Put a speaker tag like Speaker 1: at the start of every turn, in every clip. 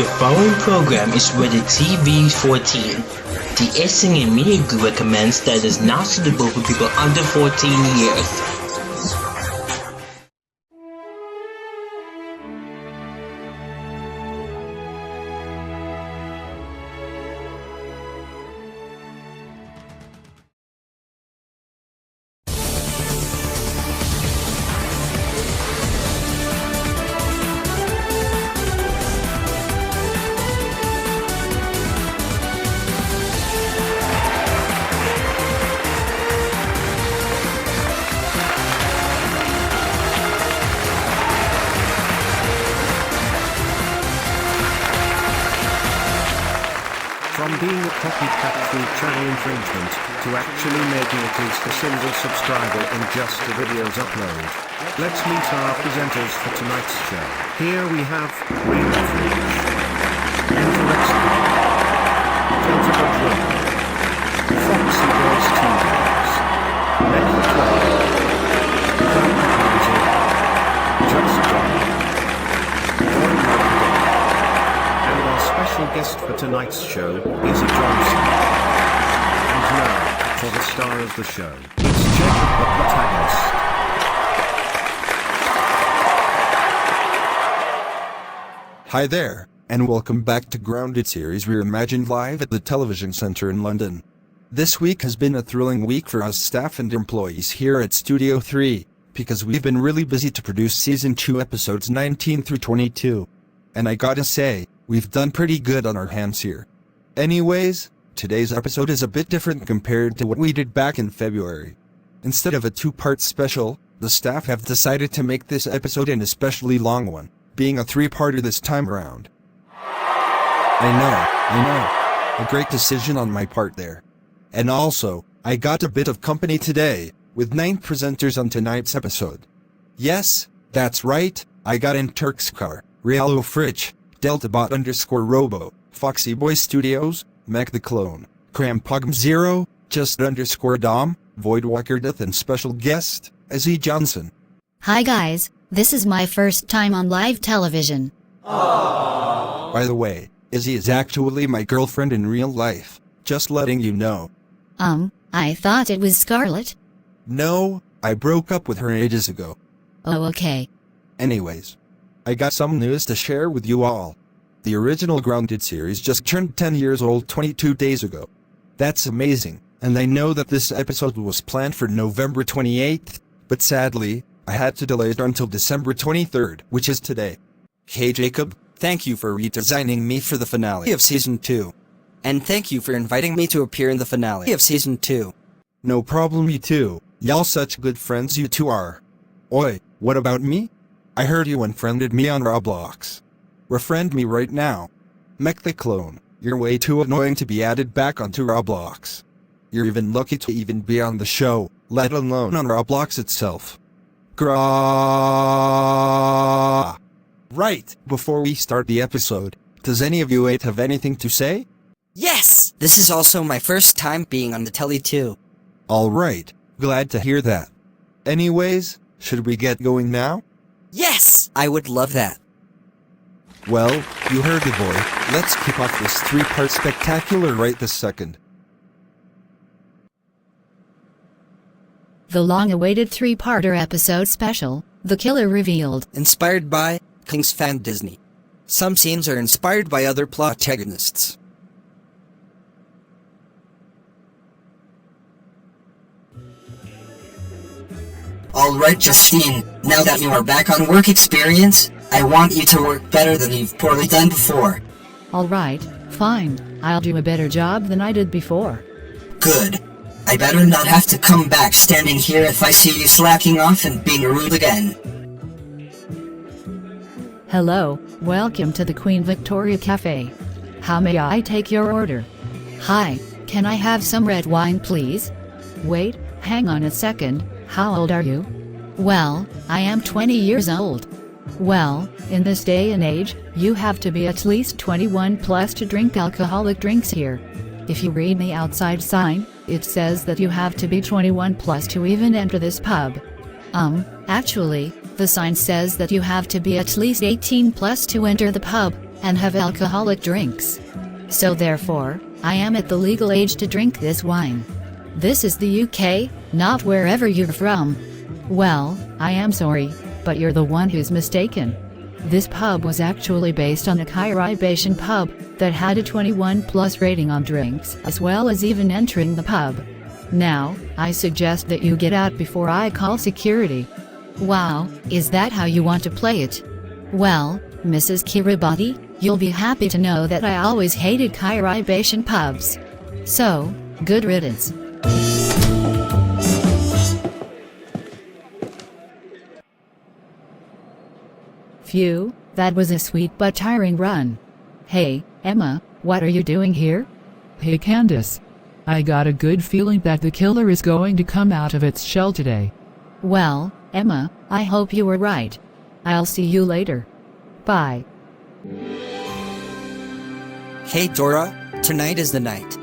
Speaker 1: The following program is rated TV-14. The Essing Media Group recommends that it is not suitable for people under 14 years.
Speaker 2: From being a copycat through channel infringement, to actually making at least a single subscriber in just the videos upload. Let's meet our presenters for tonight's show. Here we have Reimagined, Delta Dora, Foxy Boys Studios, Mega Club, Just Dora, and our special guest for tonight's show is Johnson. And now, for the star of the show, it's Jacob the protagonist.
Speaker 3: Hi there, and welcome back to Grounded series Reimagined live at the Television Centre in London. This week has been a thrilling week for us staff and employees here at Studio 3, because we've been really busy to produce Season 2 episodes 19 through 22. And I gotta say, we've done pretty good on our hands here. Anyways, today's episode is a bit different compared to what we did back in February. Instead of a two-part special, the staff have decided to make this episode an especially long one, being a three-parter this time around. I know. A great decision on my part there. And also, I got a bit of company today, with 9 presenters on tonight's episode. Yes, that's right, I got in Turk's car, Realo Fritch, Deltabot_Robo, Foxy Boy Studios, Mech the Clone, Crampogm Zero, Just_Dom, Voidwalker Death and special guest, Izzy Johnson.
Speaker 4: Hi guys, this is my first time on live television.
Speaker 3: Aww. By the way, Izzy is actually my girlfriend in real life, just letting you know.
Speaker 4: I thought it was Scarlett.
Speaker 3: No, I broke up with her ages ago.
Speaker 4: Oh okay.
Speaker 3: Anyways, I got some news to share with you all. The original Grounded series just turned 10 years old 22 days ago. That's amazing, and I know that this episode was planned for November 28th, but sadly, I had to delay it until December 23rd, which is today.
Speaker 5: Hey Jacob, thank you for redesigning me for the finale of Season 2. And thank you for inviting me to appear in the finale of Season 2.
Speaker 3: No problem, you two. Y'all such good friends you two are. Oi, what about me? I heard you unfriended me on Roblox. Refriend me right now. Mech the Clone, you're way too annoying to be added back onto Roblox. You're even lucky to even be on the show, let alone on Roblox itself. Graaaaah. Right, before we start the episode, does any of you eight have anything to say?
Speaker 5: Yes! This is also my first time being on the telly too.
Speaker 3: Alright, glad to hear that. Anyways, should we get going now?
Speaker 5: Yes! I would love that.
Speaker 3: Well, you heard the boy. Let's kick off this 3-part spectacular right this second.
Speaker 4: The long-awaited 3-parter episode special, The Killer Revealed.
Speaker 5: Inspired by King's Fan Disney. Some scenes are inspired by other protagonists. Alright Justine, now that you are back on work experience, I want you to work better than you've poorly done before.
Speaker 4: Alright, fine, I'll do a better job than I did before.
Speaker 5: Good. I better not have to come back standing here if I see you slacking off and being rude again.
Speaker 4: Hello, welcome to the Queen Victoria Cafe. How may I take your order? Hi, can I have some red wine please? Wait, hang on a second, how old are you? Well, I am 20 years old. Well, in this day and age, you have to be at least 21 plus to drink alcoholic drinks here. If you read the outside sign, it says that you have to be 21 plus to even enter this pub. Actually, the sign says that you have to be at least 18 plus to enter the pub. and have alcoholic drinks. So therefore, I am at the legal age to drink this wine. This is the UK, not wherever you're from. Well, I am sorry, but you're the one who's mistaken. This pub was actually based on a Reimagined pub that had a 21+ rating on drinks as well as even entering the pub. Now, I suggest that you get out before I call security. Wow, is that how you want to play it? Well, Mrs. Kiribati, you'll be happy to know that I always hated Reimagined pubs. So, good riddance. Phew, that was a sweet but tiring run. Hey, Emma, what are you doing here?
Speaker 6: Hey Candace. I got a good feeling that the killer is going to come out of its shell today.
Speaker 4: Well, Emma, I hope you were right. I'll see you later. Bye.
Speaker 5: Hey Dora, tonight is the night.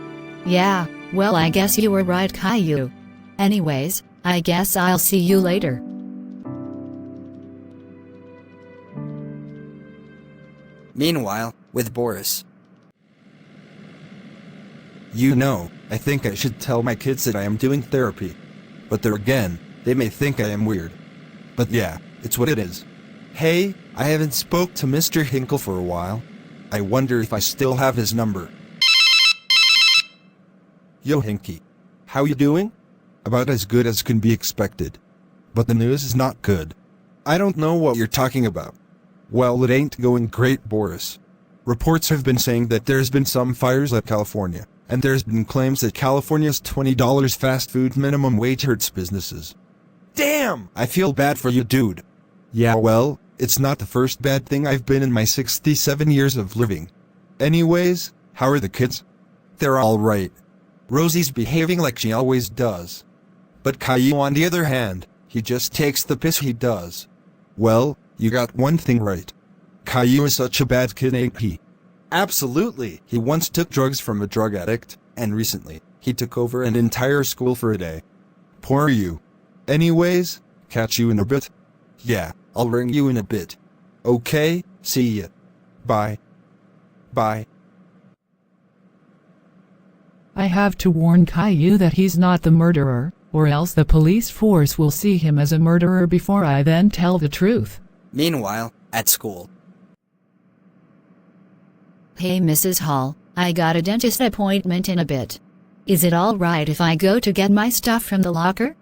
Speaker 4: Yeah, well I guess you were right, Caillou. Anyways, I guess I'll see you later.
Speaker 5: Meanwhile, with Boris.
Speaker 3: You know, I think I should tell my kids that I am doing therapy. But there again, they may think I am weird. But yeah, it's what it is. Hey, I haven't spoke to Mr. Hinkle for a while. I wonder if I still have his number. Yo Hinky. How you doing? About as good as can be expected. But the news is not good. I don't know what you're talking about. Well, it ain't going great, Boris. Reports have been saying that there's been some fires at California, and there's been claims that California's $20 fast food minimum wage hurts businesses. Damn! I feel bad for you, dude. Yeah, well, it's not the first bad thing I've been in my 67 years of living. Anyways, how are the kids? They're all right. Rosie's behaving like she always does. But Caillou, on the other hand, he just takes the piss, he does. Well, you got one thing right. Caillou is such a bad kid, ain't he? Absolutely. He once took drugs from a drug addict, and recently, he took over an entire school for a day. Poor you. Anyways, catch you in a bit. Yeah, I'll ring you in a bit. Okay, see ya. Bye. Bye.
Speaker 6: I have to warn Caillou that he's not the murderer, or else the police force will see him as a murderer before I then tell the truth.
Speaker 5: Meanwhile, at school.
Speaker 4: Hey Mrs. Hall, I got a dentist appointment in a bit. Is it alright if I go to get my stuff from the locker?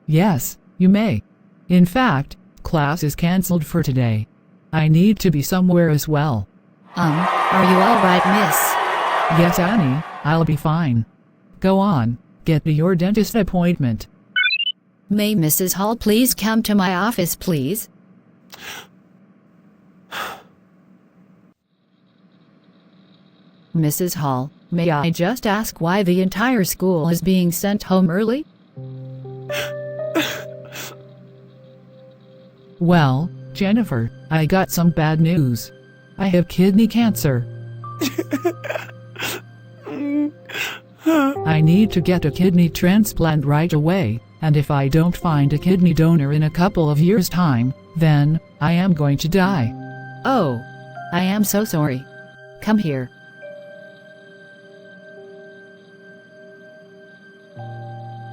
Speaker 6: Yes, you may. In fact, class is cancelled for today. I need to be somewhere as well.
Speaker 4: Are you alright, miss?
Speaker 6: Yes, Annie, I'll be fine. Go on, get to your dentist appointment.
Speaker 4: May Mrs. Hall please come to my office, please? Mrs. Hall, may I just ask why the entire school is being sent home early?
Speaker 6: Well, Jennifer, I got some bad news. I have kidney cancer. I need to get a kidney transplant right away, and if I don't find a kidney donor in a couple of years' time, then I am going to die.
Speaker 4: Oh, I am so sorry. Come here.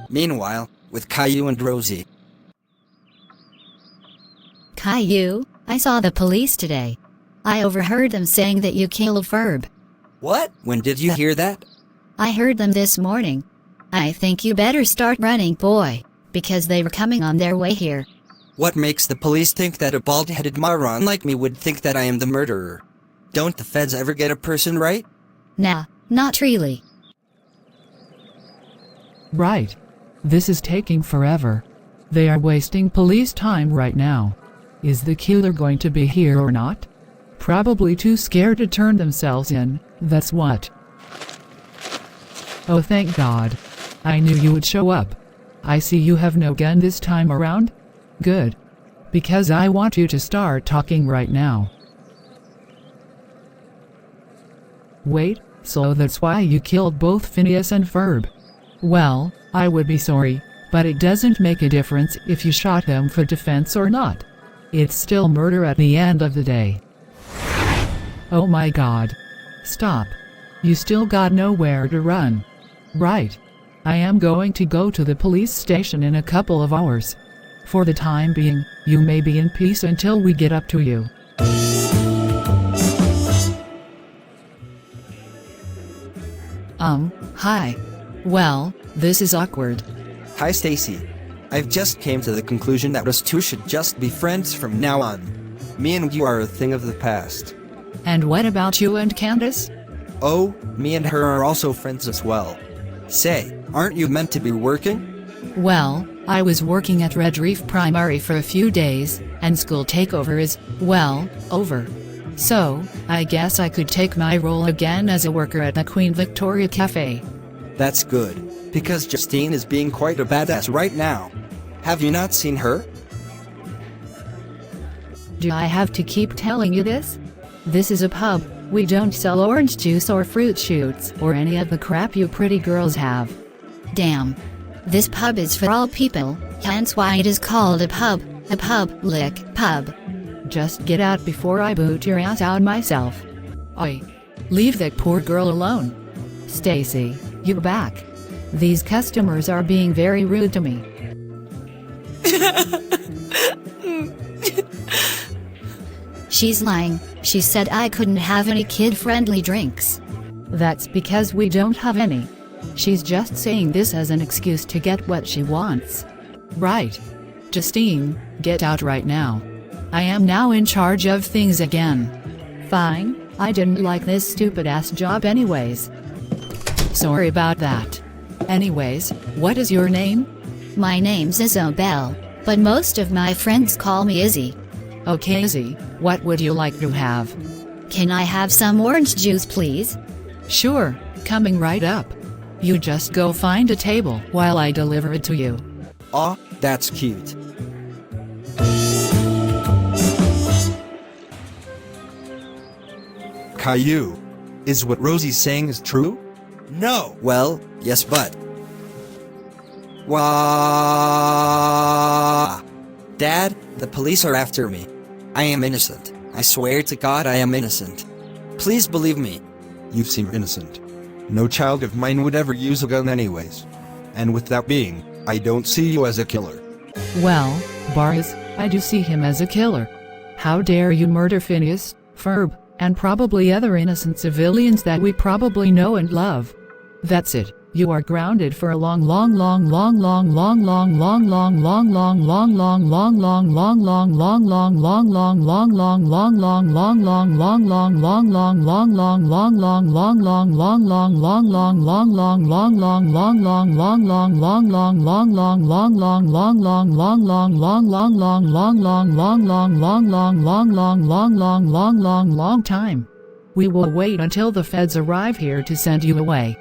Speaker 5: Meanwhile, with Caillou and Rosie.
Speaker 4: Caillou, I saw the police today. I overheard them saying that you killed Ferb.
Speaker 5: What? When did you hear that?
Speaker 4: I heard them this morning. I think you better start running, boy, because they were coming on their way here.
Speaker 5: What makes the police think that a bald-headed moron like me would think that I am the murderer? Don't the feds ever get a person right?
Speaker 4: Nah, not really.
Speaker 6: Right. This is taking forever. They are wasting police time right now. Is the killer going to be here or not? Probably too scared to turn themselves in, that's what. Oh, thank God. I knew you would show up. I see you have no gun this time around? Good. Because I want you to start talking right now. Wait, so that's why you killed both Phineas and Ferb? Well, I would be sorry, but it doesn't make a difference if you shot them for defense or not. It's still murder at the end of the day. Oh my god. Stop. You still got nowhere to run. Right. I am going to go to the police station in a couple of hours. For the time being, you may be in peace until we get up to you.
Speaker 4: Hi. Well, this is awkward.
Speaker 5: Hi Stacy. I've just came to the conclusion that us two should just be friends from now on. Me and you are a thing of the past.
Speaker 4: And what about you and Candace?
Speaker 5: Oh, me and her are also friends as well. Say, aren't you meant to be working?
Speaker 4: Well, I was working at Red Reef Primary for a few days, and school takeover is, well, over. So, I guess I could take my role again as a worker at the Queen Victoria Cafe.
Speaker 5: That's good, because Justine is being quite a badass right now. Have you not seen her?
Speaker 4: Do I have to keep telling you this? This is a pub. We don't sell orange juice or fruit shoots or any of the crap you pretty girls have.
Speaker 7: Damn. This pub is for all people, hence why it is called a pub, a public pub.
Speaker 4: Just get out before I boot your ass out myself. Oi. Leave that poor girl alone. Stacy, you're back. These customers are being very rude to me.
Speaker 7: She's lying. She said I couldn't have any kid-friendly drinks.
Speaker 4: That's because we don't have any. She's just saying this as an excuse to get what she wants. Right. Justine, get out right now. I am now in charge of things again. Fine, I didn't like this stupid-ass job anyways. Sorry about that. Anyways, what is your name?
Speaker 7: My name's Isabel, but most of my friends call me Izzy.
Speaker 4: Okay, Izzy, what would you like to have?
Speaker 7: Can I have some orange juice, please?
Speaker 4: Sure, coming right up. You just go find a table while I deliver it to you.
Speaker 5: Aw, that's cute.
Speaker 3: Caillou. Is what Rosie's saying is true?
Speaker 5: No! Well, yes but. Wah! Dad, the police are after me. I am innocent. I swear to God I am innocent. Please believe me.
Speaker 3: You seem innocent. No child of mine would ever use a gun anyways. And with that being, I don't see you as a killer.
Speaker 6: Well, Boris, I do see him as a killer. How dare you murder Phineas, Ferb, and probably other innocent civilians that we probably know and love. That's it. You are grounded for a long time. We will wait until the feds arrive here to send you away.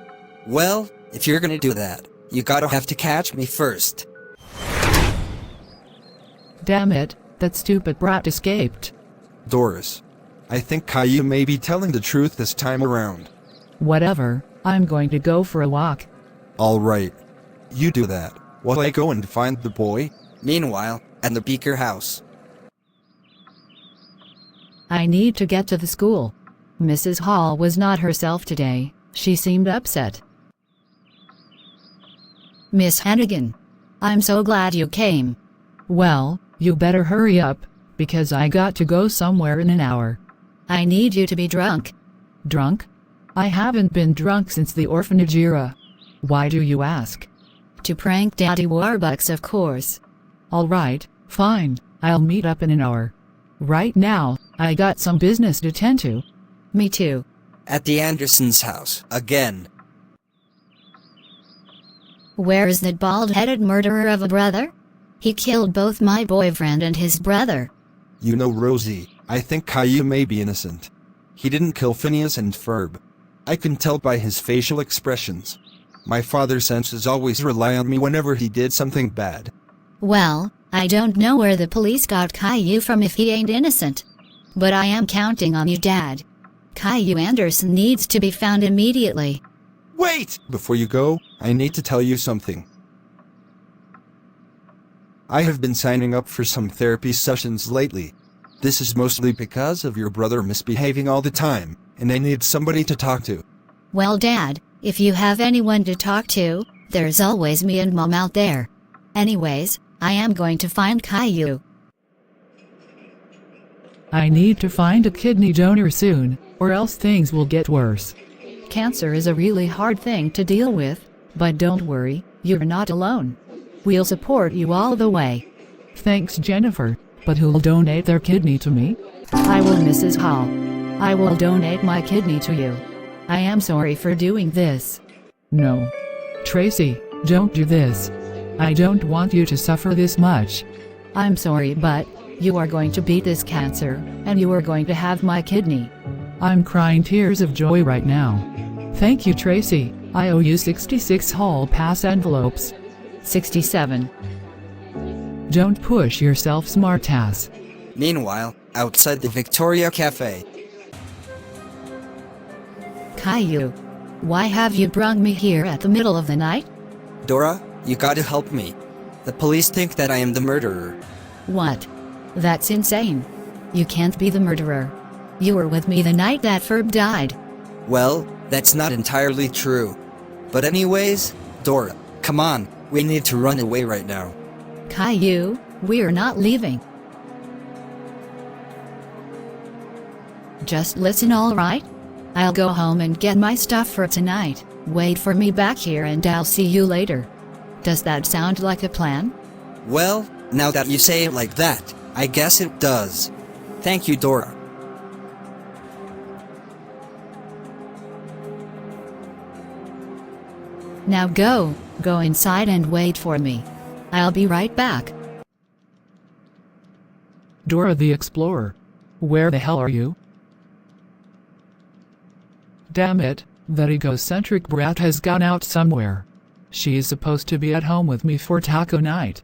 Speaker 5: Well, if you're gonna do that, you gotta have to catch me first.
Speaker 6: Damn it, that stupid brat escaped.
Speaker 3: Doris. I think Caillou may be telling the truth this time around.
Speaker 6: Whatever, I'm going to go for a walk.
Speaker 3: Alright. You do that, while I go and find the boy.
Speaker 5: Meanwhile, at the Beaker house.
Speaker 4: I need to get to the school. Mrs. Hall was not herself today. She seemed upset.
Speaker 7: Miss Hannigan. I'm so glad you came.
Speaker 6: Well, you better hurry up, because I got to go somewhere in an hour.
Speaker 7: I need you to be drunk.
Speaker 6: Drunk? I haven't been drunk since the orphanage era. Why do you ask?
Speaker 7: To prank Daddy Warbucks, of course.
Speaker 6: Alright, fine, I'll meet up in an hour. Right now, I got some business to tend to.
Speaker 7: Me too.
Speaker 5: At the Andersons' house, again.
Speaker 7: Where is that bald-headed murderer of a brother? He killed both my boyfriend and his brother.
Speaker 3: You know, Rosie, I think Caillou may be innocent. He didn't kill Phineas and Ferb. I can tell by his facial expressions. My father's senses always rely on me whenever he did something bad.
Speaker 7: Well, I don't know where the police got Caillou from if he ain't innocent. But I am counting on you, Dad. Caillou Anderson needs to be found immediately.
Speaker 3: Wait! Before you go, I need to tell you something. I have been signing up for some therapy sessions lately. This is mostly because of your brother misbehaving all the time, and I need somebody to talk to.
Speaker 7: Well, Dad, if you have anyone to talk to, there's always me and Mom out there. Anyways, I am going to find Caillou.
Speaker 6: I need to find a kidney donor soon, or else things will get worse. Cancer is a really hard thing to deal with, but don't worry, you're not alone. We'll support you all the way. Thanks, Jennifer, but who'll donate their kidney to me? I will, Mrs. Hall. I will donate my kidney to you. I am sorry for doing this. No. Tracy, don't do this. I don't want you to suffer this much. I'm sorry, but you are going to beat this cancer, and you are going to have my kidney. I'm crying tears of joy right now. Thank you, Tracy. I owe you 66 hall pass envelopes. 67. Don't push yourself, smartass.
Speaker 5: Meanwhile, outside the Victoria Cafe.
Speaker 7: Caillou, why have you brought me here at the middle of the night?
Speaker 5: Dora, you gotta help me. The police think that I am the murderer.
Speaker 7: What? That's insane. You can't be the murderer. You were with me the night that Ferb died.
Speaker 5: Well, that's not entirely true. But anyways, Dora, come on, we need to run away right now.
Speaker 7: Caillou, we're not leaving. Just listen, alright? I'll go home and get my stuff for tonight. Wait for me back here and I'll see you later. Does that sound like a plan?
Speaker 5: Well, now that you say it like that, I guess it does. Thank you, Dora.
Speaker 7: Now go inside and wait for me. I'll be right back.
Speaker 6: Dora the Explorer. Where the hell are you? Damn it, that egocentric brat has gone out somewhere. She is supposed to be at home with me for taco night.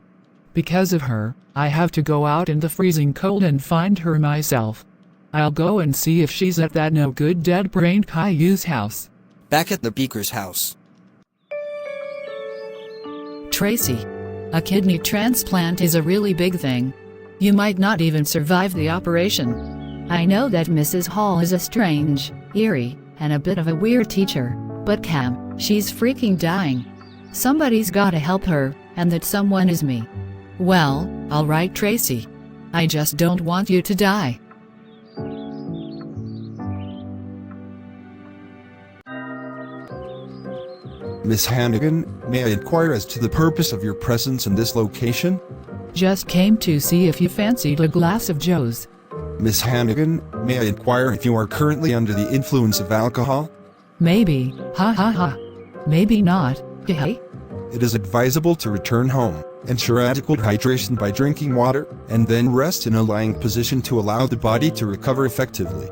Speaker 6: Because of her, I have to go out in the freezing cold and find her myself. I'll go and see if she's at that no-good dead-brained Caillou's house.
Speaker 5: Back at the Beaker's house.
Speaker 4: Tracy, a kidney transplant is a really big thing. You might not even survive the operation. I know that Mrs. Hall is a strange, eerie, and a bit of a weird teacher, but Cam, she's freaking dying. Somebody's gotta help her, and that someone is me. Well, alright, Tracy. I just don't want you to die.
Speaker 3: Miss Hannigan, may I inquire as to the purpose of your presence in this location?
Speaker 6: Just came to see if you fancied a glass of Joe's.
Speaker 3: Miss Hannigan, may I inquire if you are currently under the influence of alcohol?
Speaker 6: Maybe, ha ha ha. Maybe not, hey.
Speaker 3: It is advisable to return home, ensure adequate hydration by drinking water, and then rest in a lying position to allow the body to recover effectively.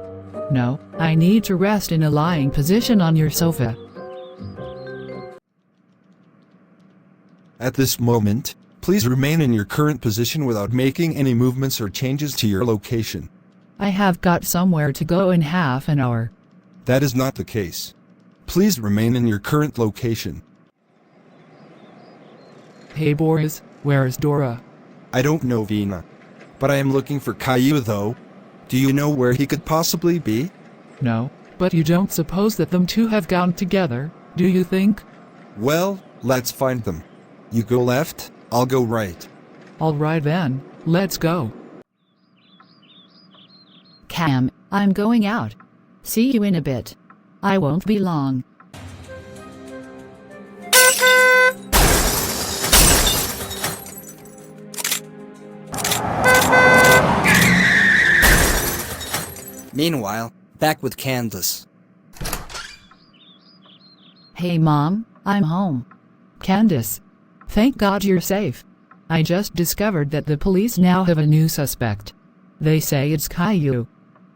Speaker 6: No, I need to rest in a lying position on your sofa.
Speaker 3: At this moment, please remain in your current position without making any movements or changes to your location.
Speaker 6: I have got somewhere to go in half an hour.
Speaker 3: That is not the case. Please remain in your current location.
Speaker 6: Hey boys, where's Dora?
Speaker 3: I don't know, Vina. But I am looking for Caillou though. Do you know where he could possibly be?
Speaker 6: No, but you don't suppose that them two have gone together, do you think?
Speaker 3: Well, let's find them. You go left, I'll go right.
Speaker 6: Alright then, let's go.
Speaker 4: Cam, I'm going out. See you in a bit. I won't be long.
Speaker 5: Meanwhile, back with Candace.
Speaker 4: Hey Mom, I'm home.
Speaker 6: Candace. Thank God you're safe. I just discovered that the police now have a new suspect. They say it's Caillou.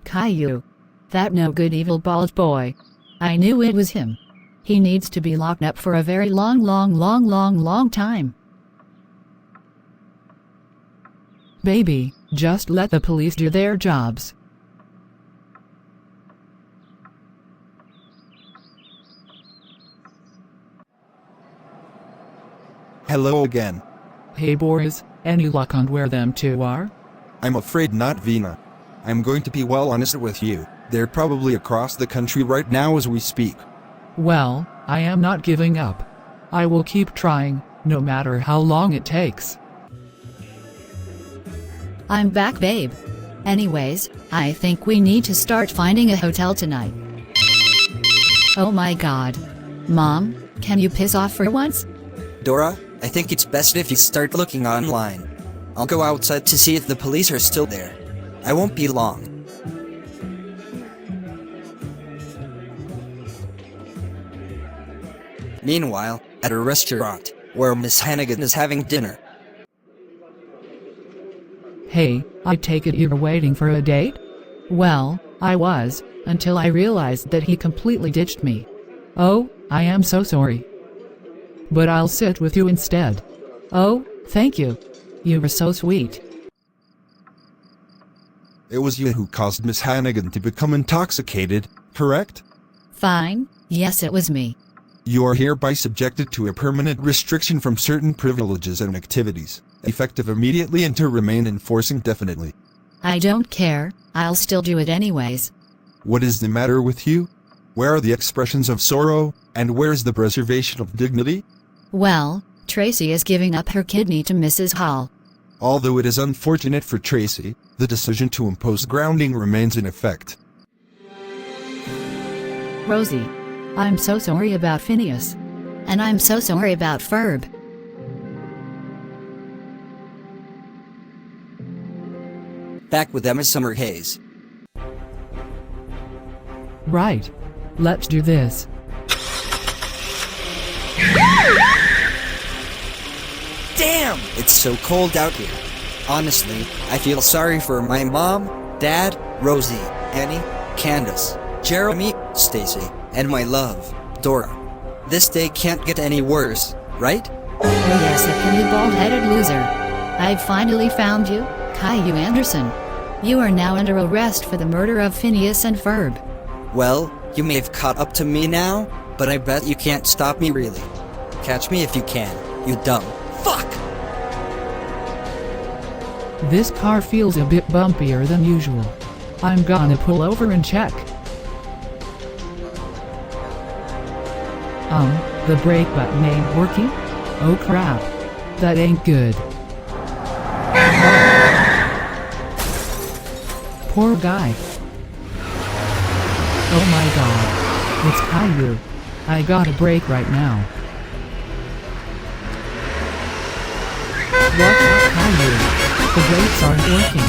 Speaker 4: Caillou. That no good evil bald boy. I knew it was him. He needs to be locked up for a very long time.
Speaker 6: Baby, just let the police do their jobs.
Speaker 3: Hello again.
Speaker 6: Hey boys, any luck on where them two are?
Speaker 3: I'm afraid not, Vina. I'm going to be well honest with you. They're probably across the country right now as we speak.
Speaker 6: Well, I am not giving up. I will keep trying, no matter how long it takes.
Speaker 4: I'm back, babe. Anyways, I think we need to start finding a hotel tonight. Oh my god. Mom, can you piss off for once?
Speaker 5: Dora, I think it's best if you start looking online. I'll go outside to see if the police are still there. I won't be long. Meanwhile, at a restaurant, where Miss Hannigan is having dinner.
Speaker 6: Hey, I take it you're waiting for a date? Well, I was, until I realized that he completely ditched me. Oh, I am so sorry. But I'll sit with you instead. Oh, thank you. You were so sweet.
Speaker 3: It was you who caused Miss Hannigan to become intoxicated, correct?
Speaker 4: Fine, yes, it was me.
Speaker 3: You are hereby subjected to a permanent restriction from certain privileges and activities, effective immediately and to remain enforcing indefinitely.
Speaker 4: I don't care, I'll still do it anyways.
Speaker 3: What is the matter with you? Where are the expressions of sorrow, and where's the preservation of dignity?
Speaker 4: Well, Tracy is giving up her kidney to Mrs. Hall.
Speaker 3: Although it is unfortunate for Tracy, the decision to impose grounding remains in effect.
Speaker 4: Rosie, I'm so sorry about Phineas.
Speaker 7: And I'm so sorry about Ferb.
Speaker 5: Back with Emma Summerhayes.
Speaker 6: Right. Let's do this.
Speaker 5: Damn! It's so cold out here. Honestly, I feel sorry for my mom, dad, Rosie, Annie, Candace, Jeremy, Stacy, and my love, Dora. This day can't get any worse, right?
Speaker 7: Oh yes, it can be bald-headed loser. I've finally found you, Caillou Anderson. You are now under arrest for the murder of Phineas and Ferb.
Speaker 5: Well, you may have caught up to me now, but I bet you can't stop me really. Catch me if you can, you dumb. Fuck!
Speaker 6: This car feels a bit bumpier than usual. I'm gonna pull over and check. The brake button ain't working? Oh crap. That ain't good. Poor guy. Oh my god. It's Caillou. I gotta brake right now. Watch out, Caillou. The brakes aren't working.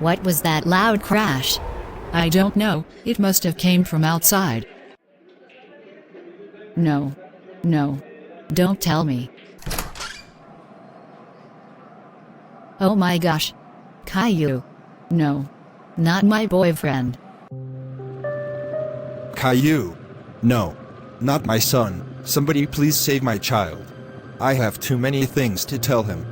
Speaker 7: What was that loud crash?
Speaker 4: I don't know, it must have came from outside. No. No. Don't tell me. Oh my gosh. Caillou. No. Not my boyfriend.
Speaker 3: Caillou. No. Not my son. Somebody please save my child. I have too many things to tell him.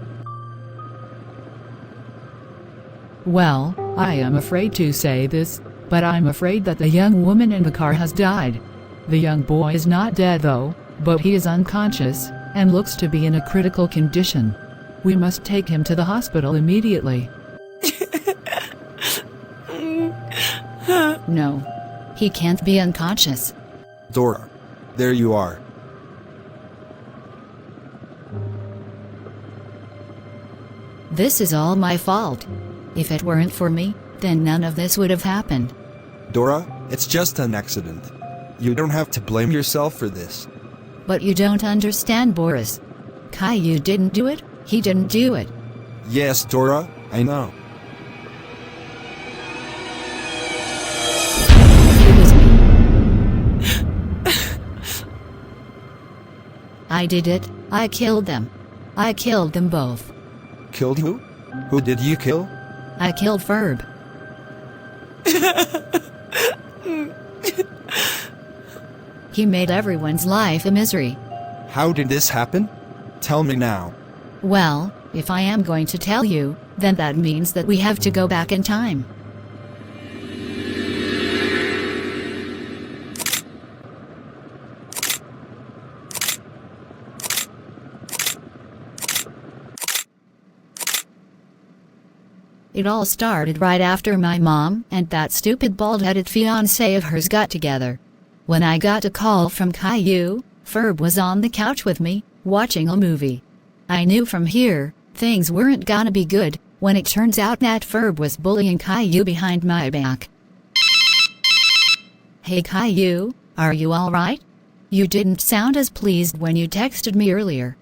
Speaker 6: Well, I am afraid to say this, but I'm afraid that the young woman in the car has died. The young boy is not dead though, but he is unconscious, and looks to be in a critical condition. We must take him to the hospital immediately.
Speaker 4: No. He can't be unconscious.
Speaker 3: Dora. There you are.
Speaker 4: This is all my fault. If it weren't for me, then none of this would have happened.
Speaker 3: Dora, it's just an accident. You don't have to blame yourself for this.
Speaker 4: But you don't understand, Boris. Caillou didn't do it, he didn't do it.
Speaker 3: Yes, Dora, I know.
Speaker 4: It was me. I did it, I killed them. I killed them both.
Speaker 3: Killed who? Who did you kill?
Speaker 4: I killed Ferb. He made everyone's life a misery.
Speaker 3: How did this happen? Tell me now.
Speaker 4: Well, if I am going to tell you, then that means that we have to go back in time. It all started right after my mom and that stupid bald-headed fiancé of hers got together. When I got a call from Caillou, Ferb was on the couch with me, watching a movie. I knew from here, things weren't gonna be good, when it turns out that Ferb was bullying Caillou behind my back. Hey Caillou, are you alright? You didn't sound as pleased when you texted me earlier.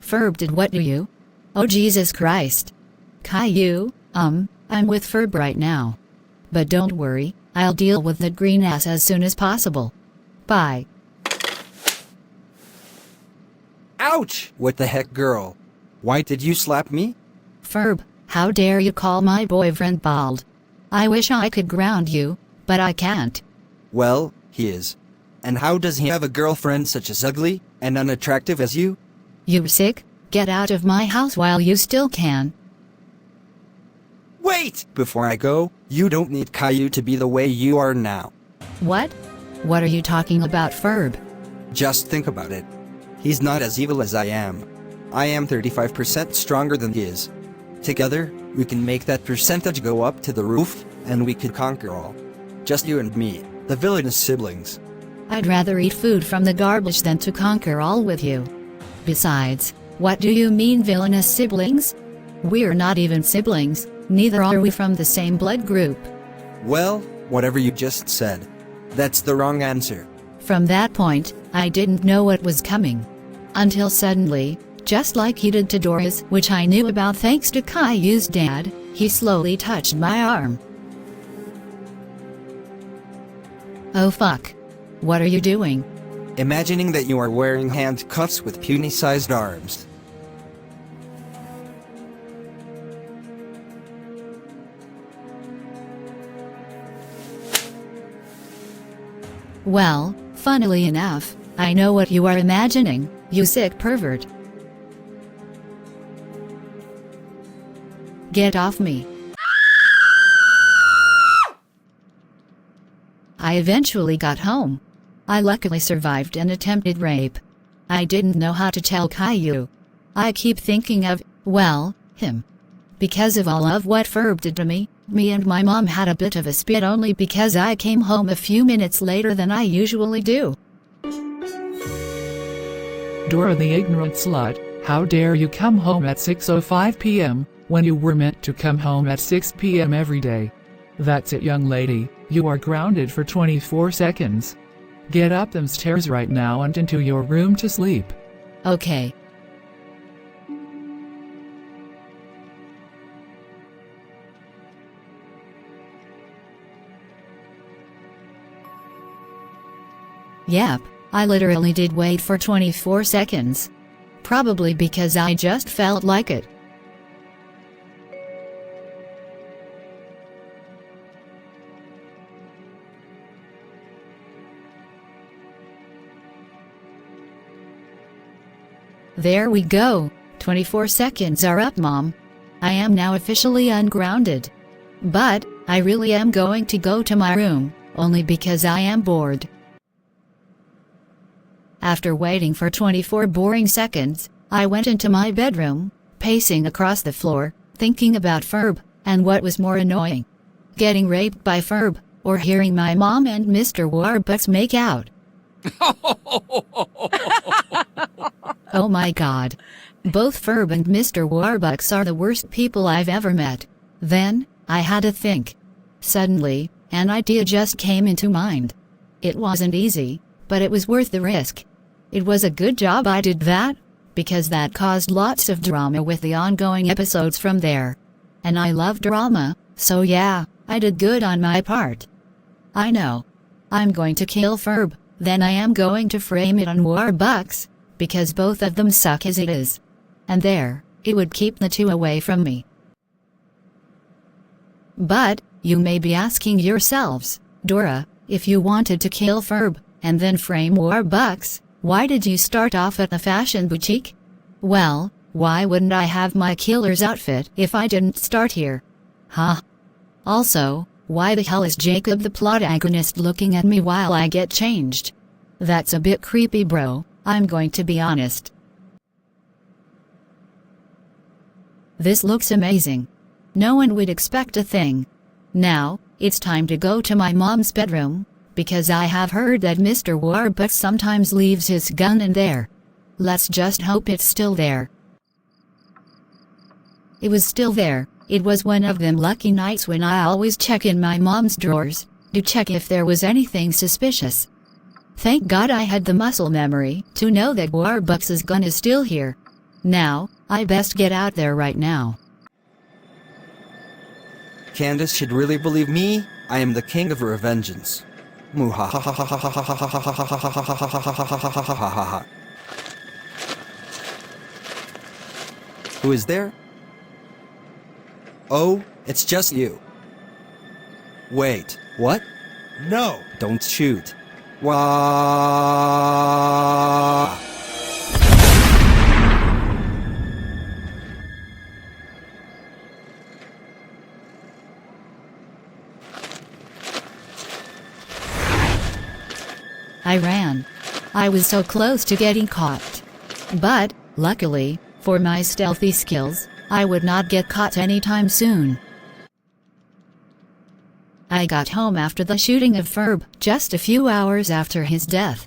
Speaker 4: Ferb did what to you? Oh Jesus Christ. Caillou, I'm with Ferb right now. But don't worry, I'll deal with that green ass as soon as possible. Bye.
Speaker 5: Ouch! What the heck, girl? Why did you slap me?
Speaker 4: Ferb, how dare you call my boyfriend bald? I wish I could ground you, but I can't.
Speaker 5: Well, he is. And how does he have a girlfriend such as ugly and unattractive as you?
Speaker 4: You sick? Get out of my house while you still can.
Speaker 5: Wait! Before I go, you don't need Caillou to be the way you are now.
Speaker 4: What? What are you talking about, Ferb?
Speaker 5: Just think about it. He's not as evil as I am. I am 35% stronger than he is. Together, we can make that percentage go up to the roof, and we could conquer all. Just you and me, the villainous siblings.
Speaker 4: I'd rather eat food from the garbage than to conquer all with you. Besides, what do you mean villainous siblings? We're not even siblings, neither are we from the same blood group.
Speaker 5: Well, whatever you just said. That's the wrong answer.
Speaker 4: From that point, I didn't know what was coming. Until suddenly, just like he did to Dora's, which I knew about thanks to Caillou's dad, he slowly touched my arm. Oh fuck. What are you doing?
Speaker 5: Imagining that you are wearing handcuffs with puny-sized arms.
Speaker 4: Well, funnily enough, I know what you are imagining, you sick pervert. Get off me. I eventually got home. I luckily survived an attempted rape. I didn't know how to tell Caillou. I keep thinking of, well, him. Because of all of what Ferb did to me and my mom had a bit of a spit only because I came home a few minutes later than I usually do.
Speaker 6: Dora the ignorant slut, how dare you come home at 6:05 p.m., when you were meant to come home at 6 p.m. every day. That's it, young lady, you are grounded for 24 seconds. Get up them stairs right now and into your room to sleep.
Speaker 4: Okay. Yep, I literally did wait for 24 seconds. Probably because I just felt like it. There we go, 24 seconds are up, Mom. I am now officially ungrounded. But, I really am going to go to my room, only because I am bored. After waiting for 24 boring seconds, I went into my bedroom, pacing across the floor, thinking about Ferb, and what was more annoying. Getting raped by Ferb, or hearing my mom and Mr. Warbucks make out. Oh my god. Both Ferb and Mr. Warbucks are the worst people I've ever met. Then, I had to think. Suddenly, an idea just came into mind. It wasn't easy, but it was worth the risk. It was a good job I did that, because that caused lots of drama with the ongoing episodes from there. And I love drama, so yeah, I did good on my part. I know. I'm going to kill Ferb, then I am going to frame it on Warbucks, because both of them suck as it is. And there, it would keep the two away from me. But, you may be asking yourselves, Dora, If you wanted to kill Ferb, and then frame Warbucks, why did you start off at the fashion boutique? Well, why wouldn't I have my killer's outfit if I didn't start here? Huh? Also, why the hell is Jacob the plot agonist looking at me while I get changed? That's a bit creepy, bro, I'm going to be honest. This looks amazing. No one would expect a thing. Now, it's time to go to my mom's bedroom, because I have heard that Mr. Warbucks sometimes leaves his gun in there. Let's just hope it's still there. It was still there. It was one of them lucky nights when I always check in my mom's drawers, to check if there was anything suspicious. Thank God I had the muscle memory to know that Warbucks' gun is still here. Now, I best get out there right now.
Speaker 5: Candace should really believe me. I am the king of revengeance. Who is there? Oh, it's just you. Wait, what? No! Don't shoot. Wah!
Speaker 4: I ran. I was so close to getting caught. But, luckily, for my stealthy skills, I would not get caught anytime soon. I got home after the shooting of Ferb, just a few hours after his death.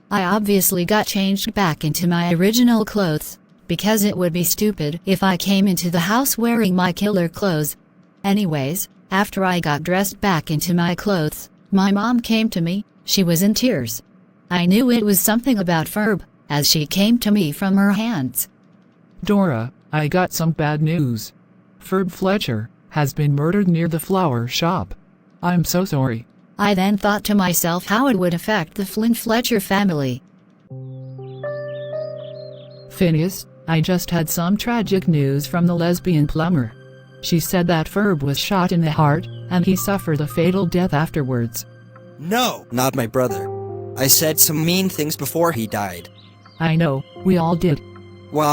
Speaker 4: I obviously got changed back into my original clothes, because it would be stupid if I came into the house wearing my killer clothes. Anyways, after I got dressed back into my clothes, my mom came to me. She was in tears. I knew it was something about Ferb, as she came to me from her hands.
Speaker 6: Dora, I got some bad news. Ferb Fletcher has been murdered near the flower shop. I'm so sorry.
Speaker 4: I then thought to myself how it would affect the Flynn Fletcher family.
Speaker 6: Phineas, I just had some tragic news from the lesbian plumber. She said that Ferb was shot in the heart, and he suffered a fatal death afterwards.
Speaker 5: No! Not my brother. I said some mean things before he died.
Speaker 6: I know, we all did.
Speaker 5: Wah!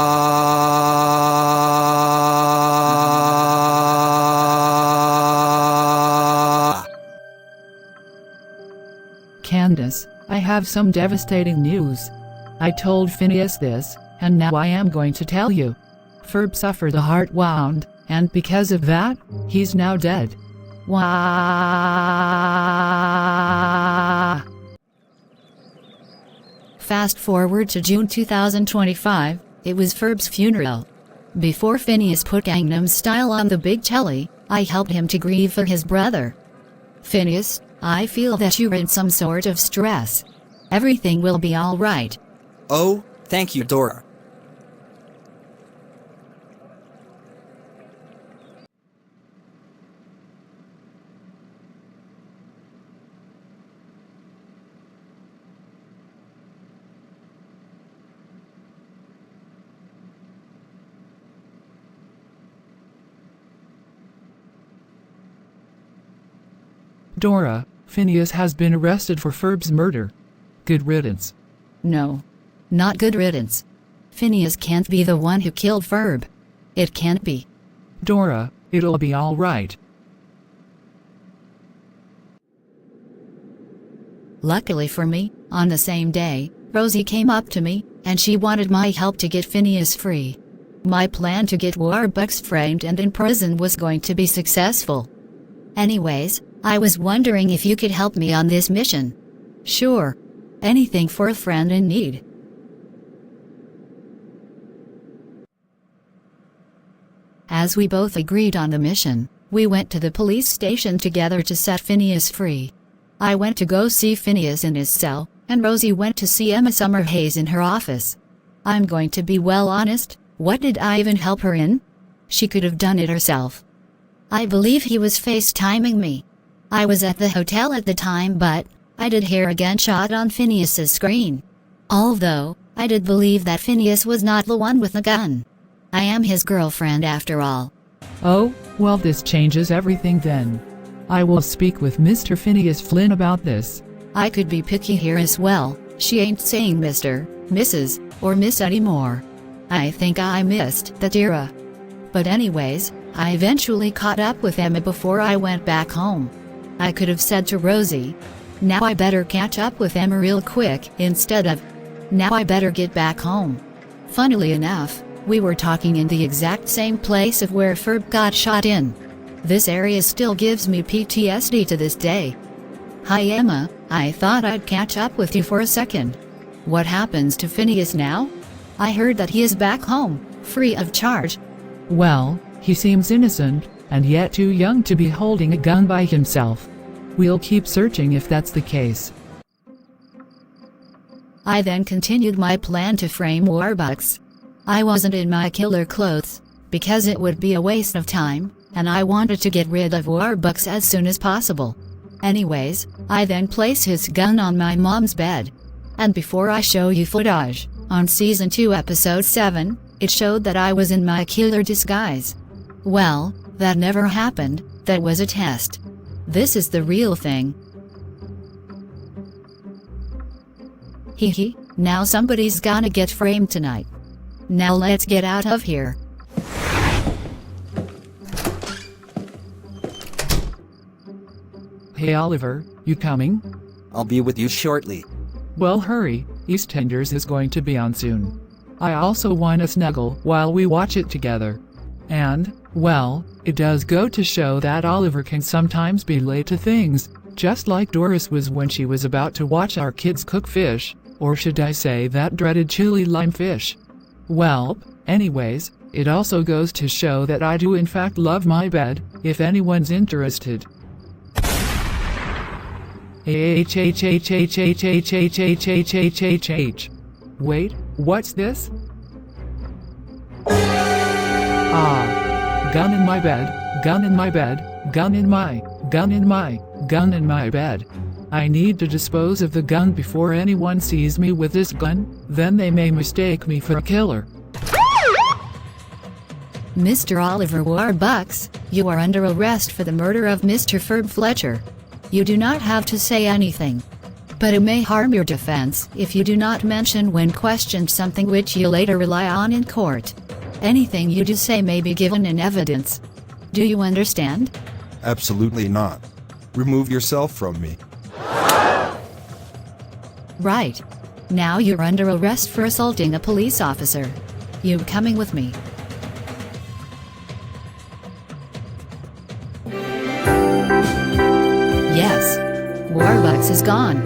Speaker 6: Candace, I have some devastating news. I told Phineas this, and now I am going to tell you. Ferb suffered a heart wound, and because of that, he's now dead. Wah!
Speaker 4: Fast forward to June 2025, it was Ferb's funeral. Before Phineas put Gangnam Style on the big telly, I helped him to grieve for his brother. Phineas, I feel that you're in some sort of stress. Everything will be all right.
Speaker 5: Oh, thank you, Dora.
Speaker 6: Dora, Phineas has been arrested for Ferb's murder. Good riddance.
Speaker 4: No. Not good riddance. Phineas can't be the one who killed Ferb. It can't be.
Speaker 6: Dora, it'll be all right.
Speaker 4: Luckily for me, on the same day, Rosie came up to me, and she wanted my help to get Phineas free. My plan to get Warbucks framed and in prison was going to be successful. Anyways, I was wondering if you could help me on this mission. Sure. Anything for a friend in need. As we both agreed on the mission, we went to the police station together to set Phineas free. I went to go see Phineas in his cell, and Rosie went to see Emma Summerhayes in her office. I'm going to be well honest, what did I even help her in? She could have done it herself. I believe he was FaceTiming me. I was at the hotel at the time, but I did hear a gunshot on Phineas's screen. Although, I did believe that Phineas was not the one with the gun. I am his girlfriend after all.
Speaker 6: Oh, well, this changes everything then. I will speak with Mr. Phineas Flynn about this.
Speaker 4: I could be picky here as well. She ain't saying Mr., Mrs., or Miss anymore. I think I missed that era. But anyways, I eventually caught up with Emma before I went back home. I could have said to Rosie, now I better catch up with Emma real quick, instead of, now I better get back home. Funnily enough, we were talking in the exact same place of where Ferb got shot in. This area still gives me PTSD to this day. Hi Emma, I thought I'd catch up with you for a second. What happens to Phineas now? I heard that he is back home, free of charge.
Speaker 6: Well, he seems innocent, and yet too young to be holding a gun by himself. We'll keep searching if that's the case.
Speaker 4: I then continued my plan to frame Warbucks. I wasn't in my killer clothes, because it would be a waste of time, and I wanted to get rid of Warbucks as soon as possible. Anyways, I then placed his gun on my mom's bed. And before I show you footage, on Season 2 Episode 7, it showed that I was in my killer disguise. Well, that never happened, that was a test. This is the real thing. Hee, now somebody's gonna get framed tonight. Now let's get out of here.
Speaker 6: Hey Oliver, you coming?
Speaker 5: I'll be with you shortly.
Speaker 6: Well hurry, EastEnders is going to be on soon. I also want to snuggle while we watch it together. And, well, it does go to show that Oliver can sometimes be late to things, just like Doris was when she was about to watch our kids cook fish, or should I say that dreaded chili lime fish. Well, anyways, it also goes to show that I do in fact love my bed, if anyone's interested. Wait, what's this? Gun in my bed, gun in my bed, gun in my bed. I need to dispose of the gun before anyone sees me with this gun, then they may mistake me for a killer.
Speaker 4: Mr. Oliver Warbucks, you are under arrest for the murder of Mr. Ferb Fletcher. You do not have to say anything. But it may harm your defense if you do not mention when questioned something which you later rely on in court. Anything you do say may be given in evidence. Do you understand?
Speaker 3: Absolutely not. Remove yourself from me.
Speaker 4: Right. Now you're under arrest for assaulting a police officer. You coming with me? Yes. Warbucks is gone.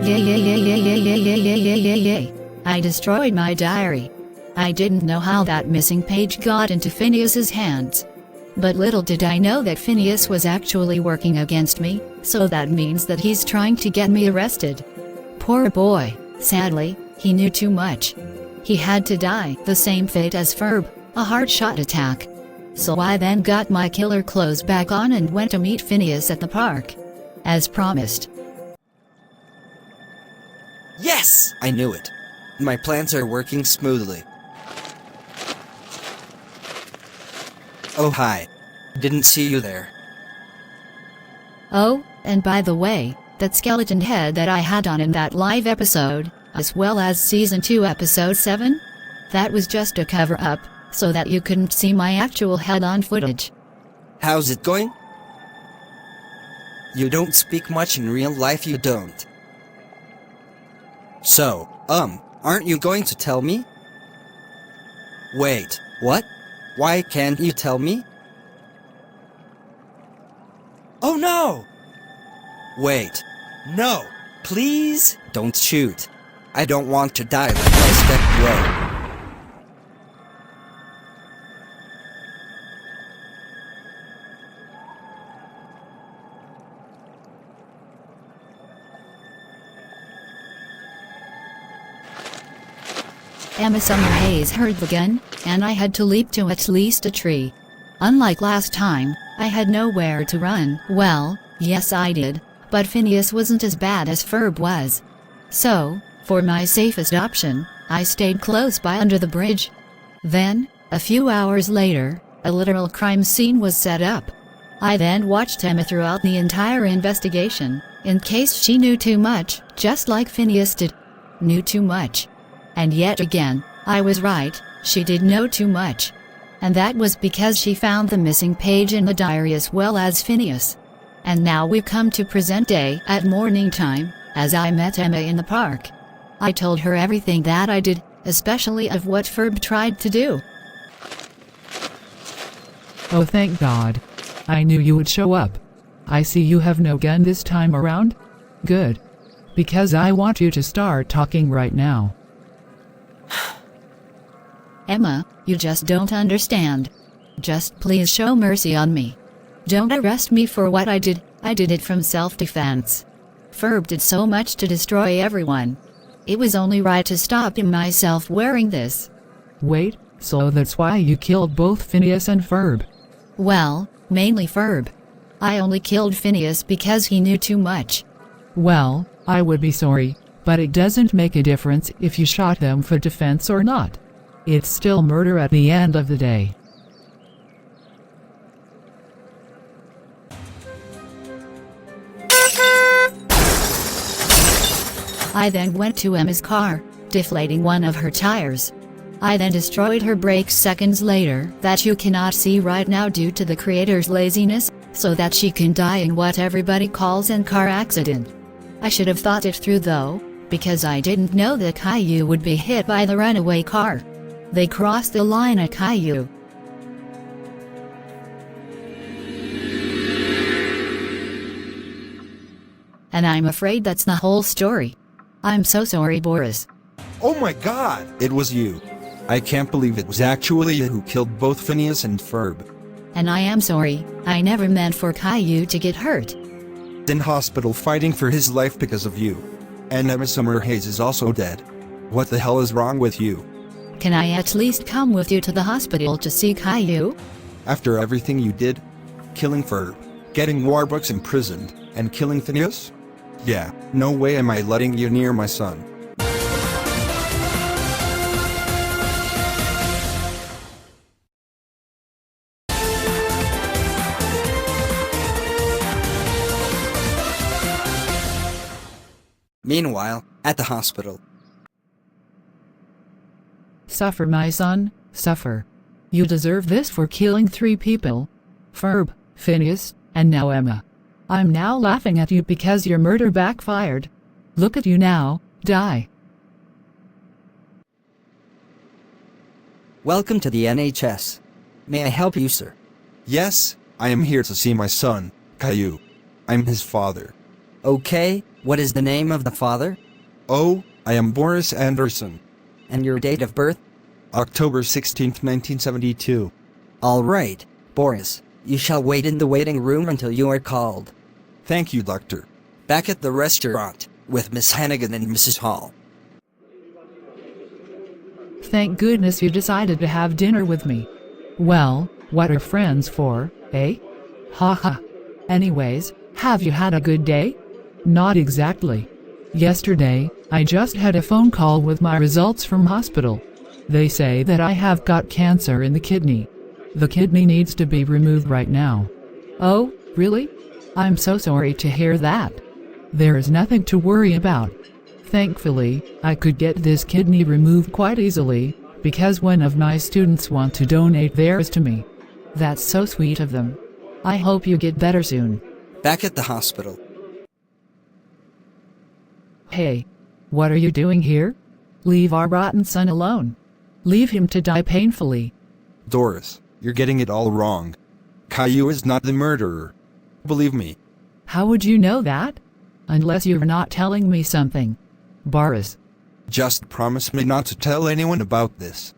Speaker 4: Yay yay yay yay yay yay yay yay yay yay yay. I destroyed my diary. I didn't know how that missing page got into Phineas's hands. But little did I know that Phineas was actually working against me, so that means that he's trying to get me arrested. Poor boy, sadly, he knew too much. He had to die the same fate as Ferb, a heart shot attack. So I then got my killer clothes back on and went to meet Phineas at the park. As promised.
Speaker 5: Yes! I knew it. My plans are working smoothly. Oh hi. Didn't see you there.
Speaker 4: Oh, and by the way, that skeleton head that I had on in that live episode, as well as Season 2 Episode 7? That was just a cover-up, so that you couldn't see my actual head on footage.
Speaker 5: How's it going? You don't speak much in real life, you don't. So, aren't you going to tell me? Wait, what? Why can't you tell me? Oh no! Wait, no! Please don't shoot. I don't want to die like my step-bro.
Speaker 4: Emma Summerhayes heard the gun, and I had to leap to at least a tree. Unlike last time, I had nowhere to run. Well, yes I did, but Phineas wasn't as bad as Ferb was. So, for my safest option, I stayed close by under the bridge. Then, a few hours later, a literal crime scene was set up. I then watched Emma throughout the entire investigation, in case she knew too much, just like Phineas did. Knew too much. And yet again, I was right, she did know too much. And that was because she found the missing page in the diary as well as Phineas. And now we've come to present day at morning time, as I met Emma in the park. I told her everything that I did, especially of what Ferb tried to do.
Speaker 6: Oh, thank God. I knew you would show up. I see you have no gun this time around? Good. Because I want you to start talking right now.
Speaker 4: Emma, you just don't understand. Just please show mercy on me. Don't arrest me for what I did it from self-defense. Ferb did so much to destroy everyone. It was only right to stop him myself wearing this.
Speaker 6: Wait, so that's why you killed both Phineas and Ferb?
Speaker 4: Well, mainly Ferb. I only killed Phineas because he knew too much.
Speaker 6: Well, I would be sorry, but it doesn't make a difference if you shot them for defense or not. It's still murder at the end of the day.
Speaker 4: I then went to Emma's car, deflating one of her tires. I then destroyed her brakes seconds later that you cannot see right now due to the creator's laziness, so that she can die in what everybody calls an car accident. I should have thought it through though, because I didn't know that Caillou would be hit by the runaway car. They crossed the line at Caillou. And I'm afraid that's the whole story. I'm so sorry, Boris.
Speaker 3: Oh my God! It was you. I can't believe it was actually you who killed both Phineas and Ferb.
Speaker 4: And I am sorry, I never meant for Caillou to get hurt.
Speaker 3: In hospital fighting for his life because of you. And Emma Summerhayes is also dead. What the hell is wrong with you?
Speaker 4: Can I at least come with you to the hospital to see Caillou?
Speaker 3: After everything you did? Killing Ferb, getting Warbucks imprisoned, and killing Phineas? Yeah, no way am I letting you near my son.
Speaker 5: Meanwhile, at the hospital.
Speaker 6: Suffer, my son, suffer. You deserve this for killing 3 people. Ferb, Phineas, and now Emma. I'm now laughing at you because your murder backfired. Look at you now, die.
Speaker 5: Welcome to the NHS. May I help you, sir?
Speaker 3: Yes, I am here to see my son, Caillou. I'm his father.
Speaker 5: Okay, what is the name of the father?
Speaker 3: Oh, I am Boris Anderson.
Speaker 5: And your date of birth?
Speaker 3: October 16th, 1972.
Speaker 5: All right, Boris. You shall wait in the waiting room until you are called.
Speaker 3: Thank you, Doctor.
Speaker 5: Back at the restaurant, with Miss Hannigan and Mrs. Hall.
Speaker 6: Thank goodness you decided to have dinner with me. Well, what are friends for, eh? Ha ha. Anyways, have you had a good day? Not exactly. Yesterday, I just had a phone call with my results from hospital. They say that I have got cancer in the kidney. The kidney needs to be removed right now. Oh, really? I'm so sorry to hear that. There is nothing to worry about. Thankfully, I could get this kidney removed quite easily, because one of my students want to donate theirs to me. That's so sweet of them. I hope you get better soon.
Speaker 5: Back at the hospital.
Speaker 6: Hey, what are you doing here? Leave our rotten son alone. Leave him to die painfully.
Speaker 3: Doris, you're getting it all wrong. Caillou is not the murderer. Believe me.
Speaker 6: How would you know that? Unless you're not telling me something. Boris.
Speaker 3: Just promise me not to tell anyone about this.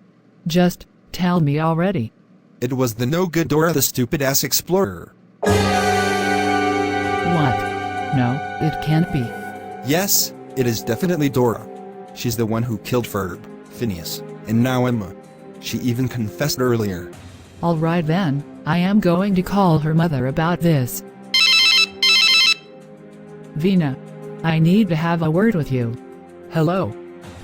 Speaker 6: Just tell me already.
Speaker 3: It was the no-good Dora the stupid-ass explorer.
Speaker 6: What? No, it can't be.
Speaker 3: Yes, it is definitely Dora. She's the one who killed Ferb, Phineas, and now Emma. She even confessed earlier.
Speaker 6: Alright then, I am going to call her mother about this. Vina, I need to have a word with you. Hello.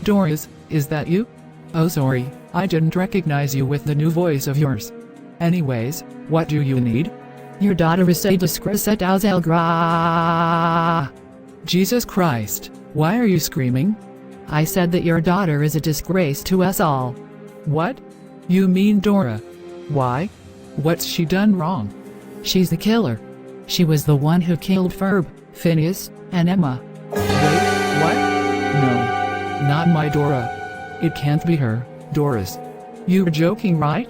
Speaker 6: Doris, is that you? Oh sorry, I didn't recognize you with the new voice of yours. Anyways, what do you need? Your daughter is a disgrace at Alzelgra. Jesus Christ, why are you screaming? I said that your daughter is a disgrace to us all. What? You mean Dora? Why? What's she done wrong?
Speaker 4: She's the killer. She was the one who killed Ferb, Phineas, and Emma.
Speaker 6: Wait, what? No, not my Dora. It can't be her, Doris. You're joking, right?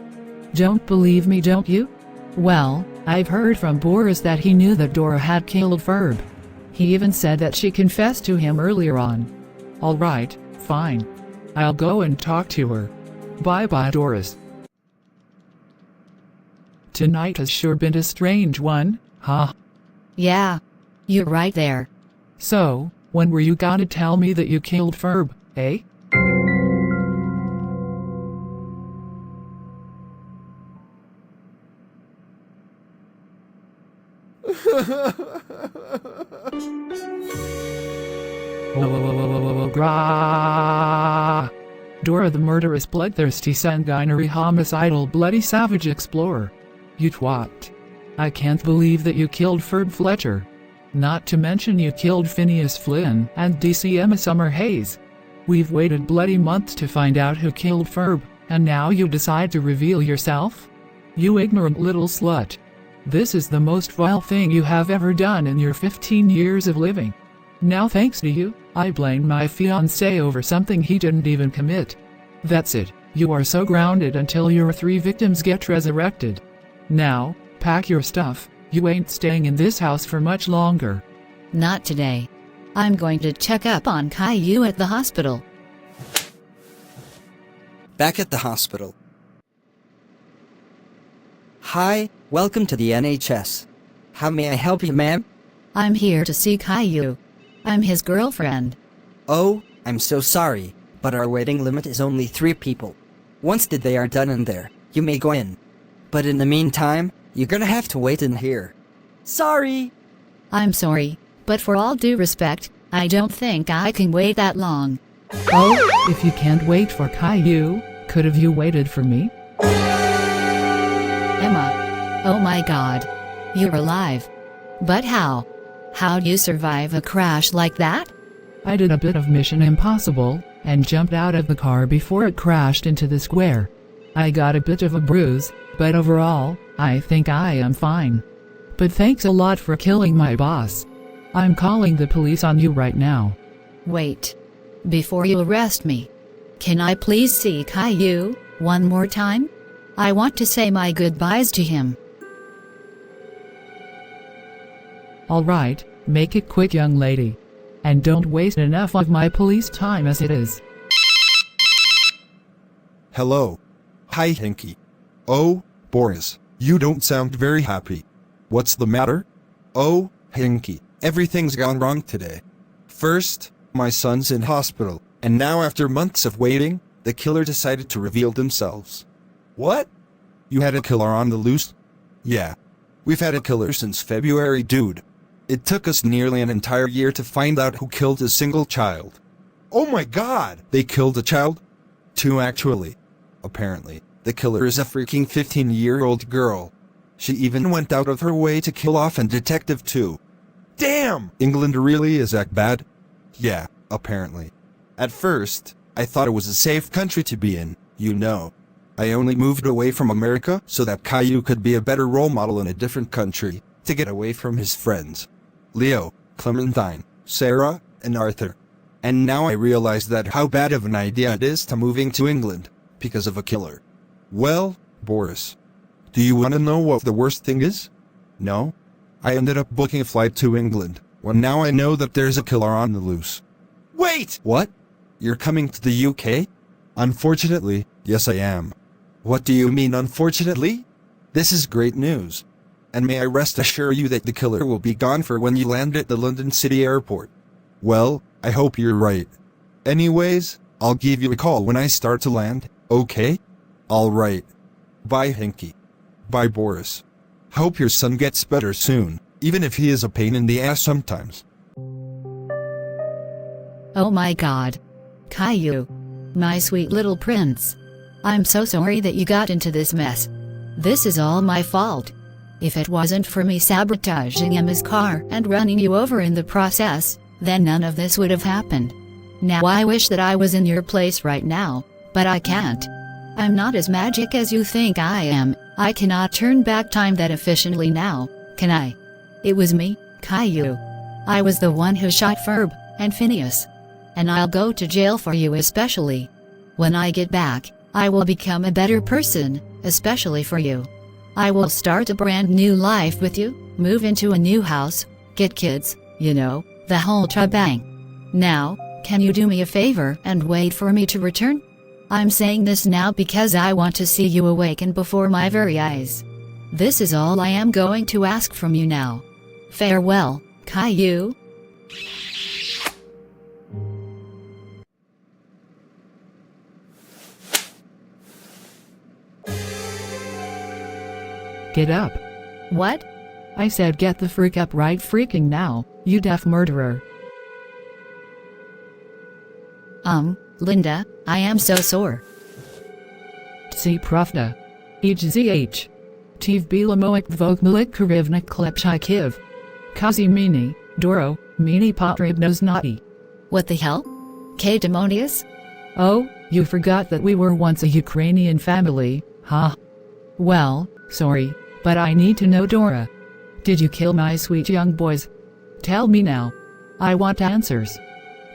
Speaker 4: Don't believe me, don't you? Well, I've heard from Boris that he knew that Dora had killed Ferb. He even said that she confessed to him earlier on.
Speaker 6: All right, fine. I'll go and talk to her. Bye-bye, Doris. Tonight has sure been a strange one, huh?
Speaker 7: Yeah, you're right there.
Speaker 6: So, when were you gonna tell me that you killed Ferb, eh? Grah! Dora the murderous, bloodthirsty, sanguinary, homicidal, bloody savage explorer. You twat. I can't believe that you killed Ferb Fletcher. Not to mention you killed Phineas Flynn and DC Emma Summerhayes. We've waited bloody months to find out who killed Ferb, and now you decide to reveal yourself? You ignorant little slut. This is the most vile thing you have ever done in your 15 years of living. Now thanks to you, I blame my fiancé over something he didn't even commit. That's it, you are so grounded until your 3 victims get resurrected. Now, pack your stuff, you ain't staying in this house for much longer.
Speaker 7: Not today. I'm going to check up on Caillou at the hospital.
Speaker 5: Back at the hospital. Hi, welcome to the NHS. How may I help you, ma'am?
Speaker 7: I'm here to see Caillou. I'm his girlfriend.
Speaker 5: Oh, I'm so sorry, but our waiting limit is only 3 people. Once they are done in there, you may go in. But in the meantime, you're gonna have to wait in here. Sorry!
Speaker 7: I'm sorry, but for all due respect, I don't think I can wait that long.
Speaker 6: Oh, if you can't wait for Caillou, could have you waited for me?
Speaker 7: Emma. Oh my god. You're alive. But how? How'd you survive a crash like that?
Speaker 6: I did a bit of Mission Impossible, and jumped out of the car before it crashed into the square. I got a bit of a bruise, but overall, I think I am fine. But thanks a lot for killing my boss. I'm calling the police on you right now.
Speaker 7: Wait. Before you arrest me, can I please see Caillou one more time? I want to say my goodbyes to him.
Speaker 6: All right, make it quick, young lady. And don't waste enough of my police time as it is.
Speaker 3: Hello. Hi, Hinky. Oh, Boris, you don't sound very happy. What's the matter? Oh, Hinky, everything's gone wrong today. First, my son's in hospital, and now after months of waiting, the killer decided to reveal themselves. What? You had a killer on the loose? Yeah. We've had a killer since February, dude. It took us nearly an entire year to find out who killed a single child. Oh my god! They killed a child? 2 actually. Apparently, the killer is a freaking 15-year-old girl. She even went out of her way to kill off a detective too. Damn! England really is that bad? Yeah, apparently. At first, I thought it was a safe country to be in, you know. I only moved away from America so that Caillou could be a better role model in a different country, to get away from his friends. Leo, Clementine, Sarah, and Arthur. And now I realize that how bad of an idea it is to moving to England, because of a killer. Well, Boris, do you want to know what the worst thing is? No? I ended up booking a flight to England, when now I know that there's a killer on the loose. Wait! What? You're coming to the UK? Unfortunately, yes I am. What do you mean unfortunately? This is great news. And may I rest assure you that the killer will be gone for when you land at the London City Airport. Well, I hope you're right. Anyways, I'll give you a call when I start to land, okay? Alright. Bye, Hinky. Bye, Boris. Hope your son gets better soon, even if he is a pain in the ass sometimes.
Speaker 7: Oh my god. Caillou. My sweet little prince. I'm so sorry that you got into this mess. This is all my fault. If it wasn't for me sabotaging Emma's car and running you over in the process, then none of this would have happened. Now I wish that I was in your place right now, but I can't. I'm not as magic as you think I am. I cannot turn back time that efficiently now, can I? It was me, Caillou. I was the one who shot Ferb and Phineas. And I'll go to jail for you especially. When I get back, I will become a better person, especially for you. I will start a brand new life with you, move into a new house, get kids, you know, the whole shebang. Now, can you do me a favor and wait for me to return? I'm saying this now because I want to see you awaken before my very eyes. This is all I am going to ask from you now. Farewell, Caillou.
Speaker 6: Get up.
Speaker 7: What?
Speaker 6: I said get the freak up right freaking now, you deaf murderer.
Speaker 7: Linda, I am so sore.
Speaker 6: Tsi pravda. Ejzh. Tiv bilamoik vogmalik karivnik klepchikiv. Kazi mini, Doro, mini potribnos nati.
Speaker 7: What the hell? K demonius?
Speaker 6: Oh, you forgot that we were once a Ukrainian family, huh? Well, sorry, but I need to know, Dora. Did you kill my sweet young boys? Tell me now. I want answers.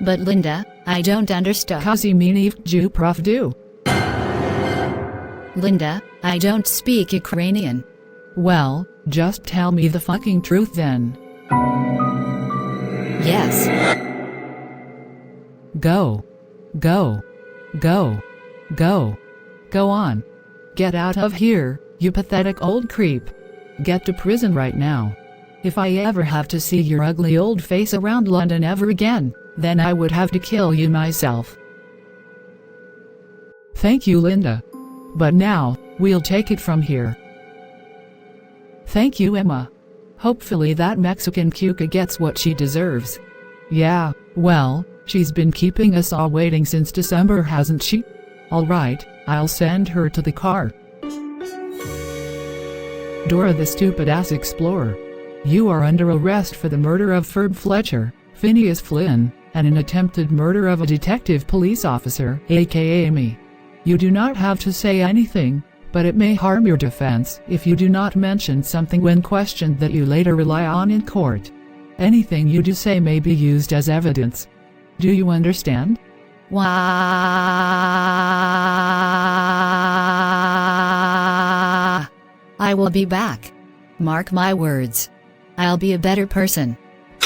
Speaker 7: But Linda, I don't understand.
Speaker 6: Kazi mini Ju pravdu.
Speaker 7: Linda, I don't speak Ukrainian.
Speaker 6: Well, just tell me the fucking truth then.
Speaker 7: Yes.
Speaker 6: Go. Go. Go. Go. Go on. Get out of here, you pathetic old creep. Get to prison right now. If I ever have to see your ugly old face around London ever again, then I would have to kill you myself. Thank you, Linda. But now, we'll take it from here. Thank you, Emma. Hopefully that Mexican cuca gets what she deserves. Yeah, well, she's been keeping us all waiting since December, hasn't she? Alright, I'll send her to the car. Dora the stupid-ass explorer. You are under arrest for the murder of Ferb Fletcher, Phineas Flynn, and an attempted murder of a detective police officer, aka me. You do not have to say anything, but it may harm your defense if you do not mention something when questioned that you later rely on in court. Anything you do say may be used as evidence. Do you understand?
Speaker 7: Wah. I will be back. Mark my words. I'll be a better person.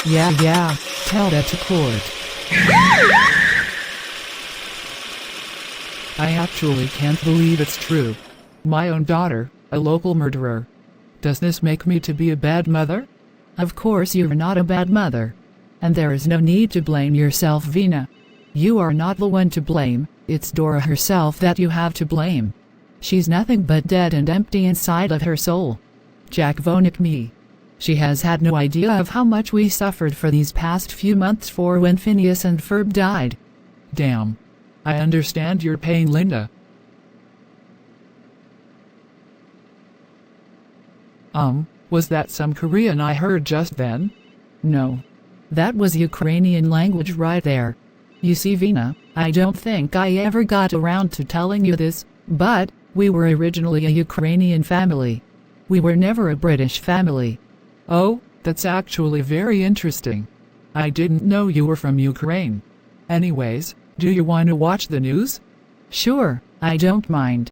Speaker 6: Yeah, tell that to court. I actually can't believe it's true. My own daughter, a local murderer. Does this make me to be a bad mother? Of course you're not a bad mother. And there is no need to blame yourself, Vina. You are not the one to blame, it's Dora herself that you have to blame. She's nothing but dead and empty inside of her soul. Jack Vonik me. She has had no idea of how much we suffered for these past few months for when Phineas and Ferb died. Damn. I understand your pain, Linda. Was that some Korean I heard just then? No. That was Ukrainian language right there. You see, Vina, I don't think I ever got around to telling you this, but we were originally a Ukrainian family. We were never a British family. Oh, that's actually very interesting. I didn't know you were from Ukraine. Anyways, do you want to watch the news? Sure, I don't mind.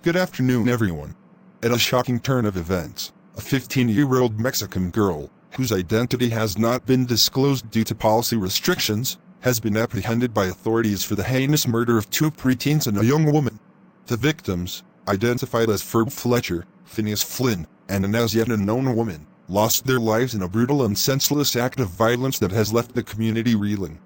Speaker 3: Good afternoon, everyone. At a shocking turn of events, a 15-year-old Mexican girl, whose identity has not been disclosed due to policy restrictions, has been apprehended by authorities for the heinous murder of two preteens and a young woman. The victims, identified as Ferb Fletcher, Phineas Flynn, and an as yet unknown woman, lost their lives in a brutal and senseless act of violence that has left the community reeling.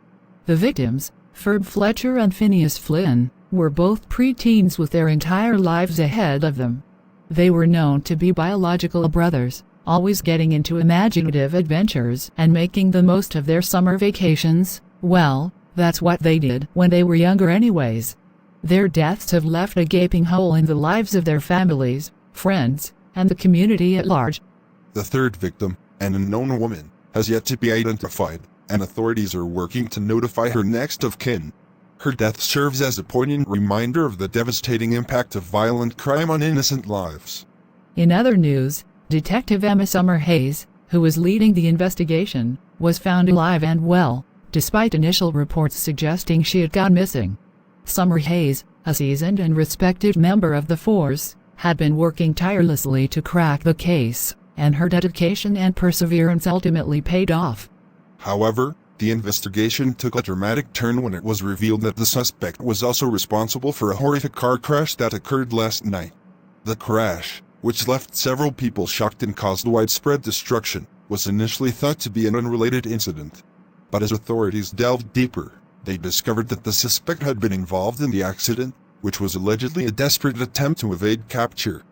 Speaker 6: The victims, Ferb Fletcher and Phineas Flynn, were both preteens with their entire lives ahead of them. They were known to be biological brothers, always getting into imaginative adventures and making the most of their summer vacations. Well, that's what they did when they were younger anyways. Their deaths have left a gaping hole in the lives of their families, friends, and the community at large.
Speaker 3: The third victim, an unknown woman, has yet to be identified, and authorities are working to notify her next of kin. Her death serves as a poignant reminder of the devastating impact of violent crime on innocent lives.
Speaker 6: In other news, Detective Emma Summerhayes, who was leading the investigation, was found alive and well, despite initial reports suggesting she had gone missing. Summerhayes, a seasoned and respected member of the force, had been working tirelessly to crack the case, and her dedication and perseverance ultimately paid off.
Speaker 3: However, the investigation took a dramatic turn when it was revealed that the suspect was also responsible for a horrific car crash that occurred last night. The crash, which left several people shocked and caused widespread destruction, was initially thought to be an unrelated incident. But as authorities delved deeper, they discovered that the suspect had been involved in the accident, which was allegedly a desperate attempt to evade capture.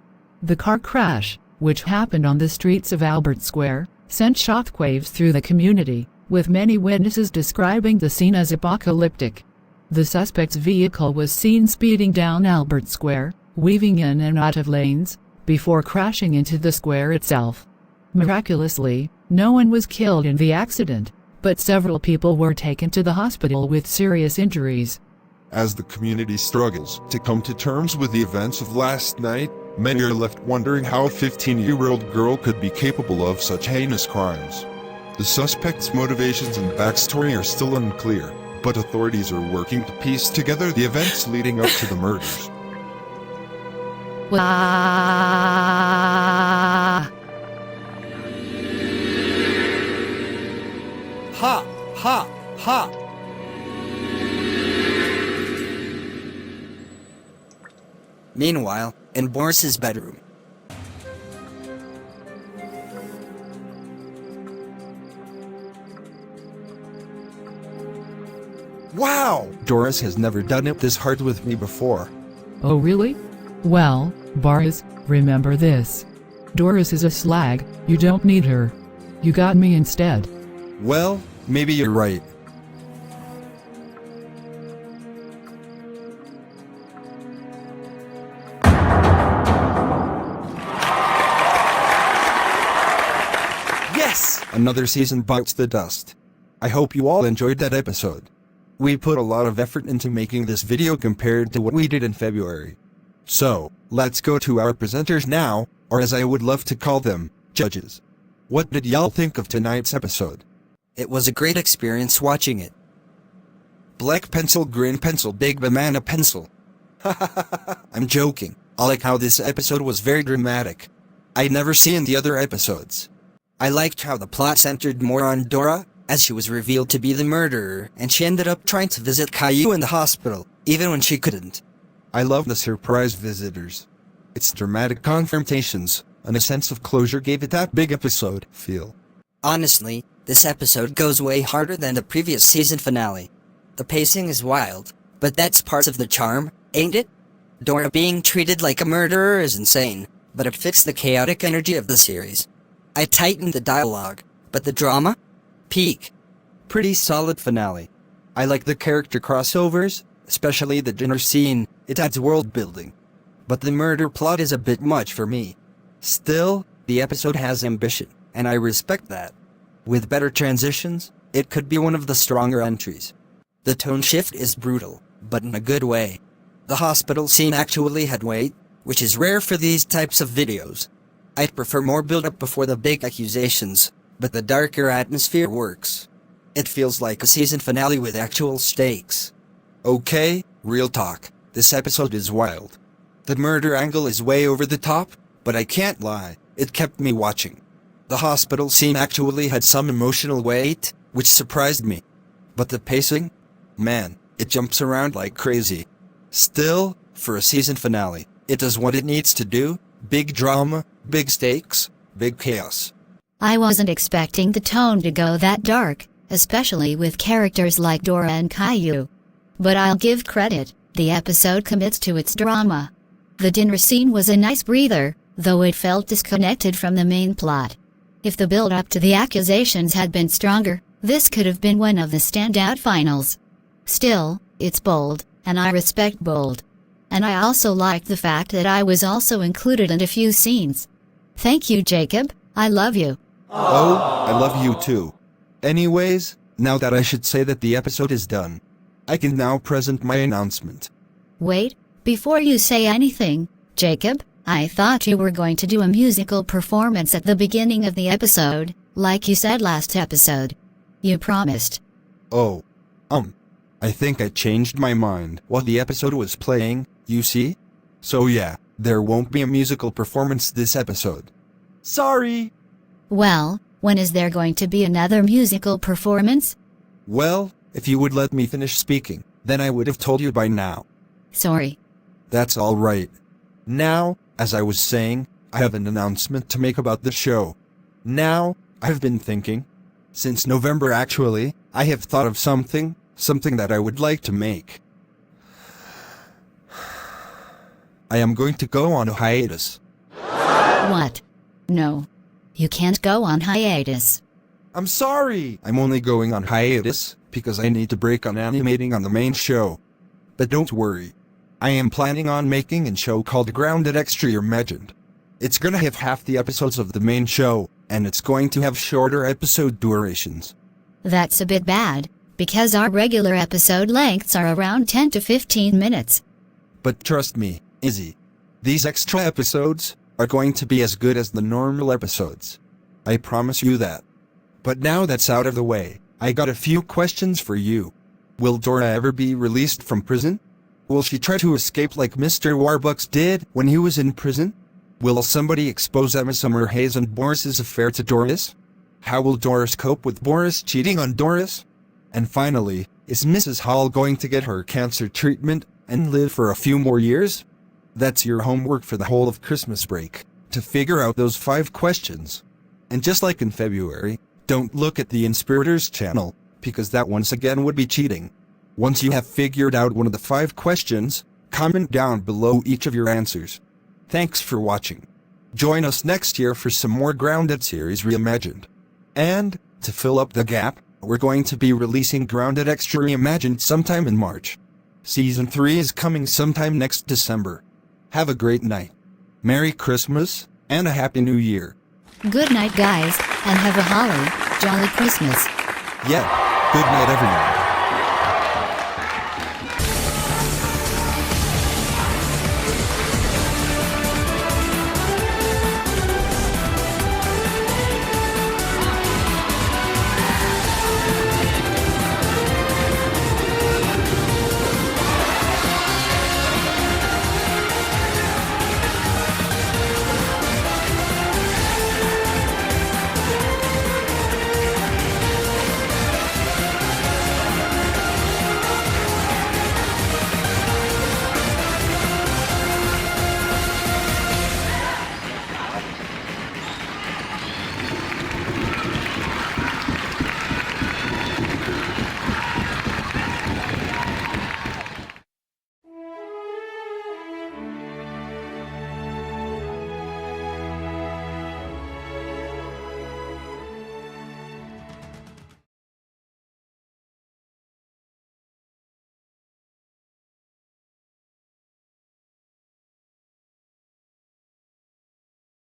Speaker 6: The car crash, which happened on the streets of Albert Square, sent shockwaves through the community, with many witnesses describing the scene as apocalyptic. The suspect's vehicle was seen speeding down Albert Square, weaving in and out of lanes, before crashing into the square itself. Miraculously, no one was killed in the accident, but several people were taken to the hospital with serious injuries.
Speaker 3: As the community struggles to come to terms with the events of last night, many are left wondering how a 15-year-old girl could be capable of such heinous crimes. The suspect's motivations and backstory are still unclear, but authorities are working to piece together the events leading up to the murders.
Speaker 5: Ha! Ha! Ha! Meanwhile, in Boris's bedroom.
Speaker 3: Wow! Doris has never done it this hard with me before.
Speaker 6: Oh really? Well, Boris, remember this. Doris is a slag, you don't need her. You got me instead.
Speaker 3: Well, maybe you're right.
Speaker 5: Yes!
Speaker 3: Another season bites the dust. I hope you all enjoyed that episode. We put a lot of effort into making this video compared to what we did in February. So, let's go to our presenters now, or as I would love to call them, judges. What did y'all think of tonight's episode?
Speaker 5: It was a great experience watching it. Black pencil, green pencil, big banana pencil. I'm joking. I like how this episode was very dramatic. I'd never seen the other episodes. I liked how the plot centered more on Dora, as she was revealed to be the murderer, and she ended up trying to visit Caillou in the hospital, even when she couldn't.
Speaker 3: I love the surprise visitors. Its dramatic confrontations, and a sense of closure gave it that big episode feel.
Speaker 5: Honestly, this episode goes way harder than the previous season finale. The pacing is wild, but that's part of the charm, ain't it? Dora being treated like a murderer is insane, but it fits the chaotic energy of the series. I tightened the dialogue, but the drama? Peak. Pretty solid finale. I like the character crossovers, especially the dinner scene. It adds world building. But the murder plot is a bit much for me. Still, the episode has ambition, and I respect that. With better transitions, it could be one of the stronger entries. The tone shift is brutal, but in a good way. The hospital scene actually had weight, which is rare for these types of videos. I'd prefer more build-up before the big accusations, but the darker atmosphere works. It feels like a season finale with actual stakes. Okay, real talk, this episode is wild. The murder angle is way over the top, but I can't lie, it kept me watching. The hospital scene actually had some emotional weight, which surprised me. But the pacing? Man, it jumps around like crazy. Still, for a season finale, it does what it needs to do: big drama, big stakes, big chaos.
Speaker 7: I wasn't expecting the tone to go that dark, especially with characters like Dora and Caillou. But I'll give credit, the episode commits to its drama. The dinner scene was a nice breather, though it felt disconnected from the main plot. If the build-up to the accusations had been stronger, this could have been one of the standout finals. Still, it's bold, and I respect bold. And I also liked the fact that I was also included in a few scenes. Thank you, Jacob. I love you.
Speaker 3: Oh, I love you too. Anyways, now that I should say that the episode is done, I can now present my announcement.
Speaker 7: Wait, before you say anything, Jacob, I thought you were going to do a musical performance at the beginning of the episode, like you said last episode. You promised.
Speaker 3: Oh, I think I changed my mind while the episode was playing, you see? So yeah, there won't be a musical performance this episode. Sorry!
Speaker 7: Well, when is there going to be another musical performance?
Speaker 3: Well, if you would let me finish speaking, then I would have told you by now.
Speaker 7: Sorry.
Speaker 3: That's all right. Now, as I was saying, I have an announcement to make about the show. Now, I've been thinking. Since November actually, I have thought of something that I would like to make. I am going to go on a hiatus.
Speaker 7: What? No. You can't go on hiatus.
Speaker 3: I'm sorry! I'm only going on hiatus because I need to break on animating on the main show. But don't worry. I am planning on making a show called Grounded Extra Reimagined. It's gonna have half the episodes of the main show, and it's going to have shorter episode durations.
Speaker 7: That's a bit bad, because our regular episode lengths are around 10 to 15 minutes.
Speaker 3: But trust me, Izzy, these extra episodes are going to be as good as the normal episodes. I promise you that. But now that's out of the way, I got a few questions for you. Will Dora ever be released from prison? Will she try to escape like Mr. Warbucks did when he was in prison? Will somebody expose Emma Summerhayes and Boris's affair to Doris? How will Doris cope with Boris cheating on Doris? And finally, is Mrs. Hall going to get her cancer treatment and live for a few more years? That's your homework for the whole of Christmas break, to figure out those 5 questions. And just like in February, don't look at the Inspirators channel, because that once again would be cheating. Once you have figured out one of the 5 questions, comment down below each of your answers. Thanks for watching. Join us next year for some more Grounded series Reimagined. And, to fill up the gap, we're going to be releasing Grounded Extra Reimagined sometime in March. Season 3 is coming sometime next December. Have a great night. Merry Christmas, and a Happy New Year.
Speaker 7: Good night, guys, and have a holly, jolly Christmas.
Speaker 3: Yeah, good night everyone.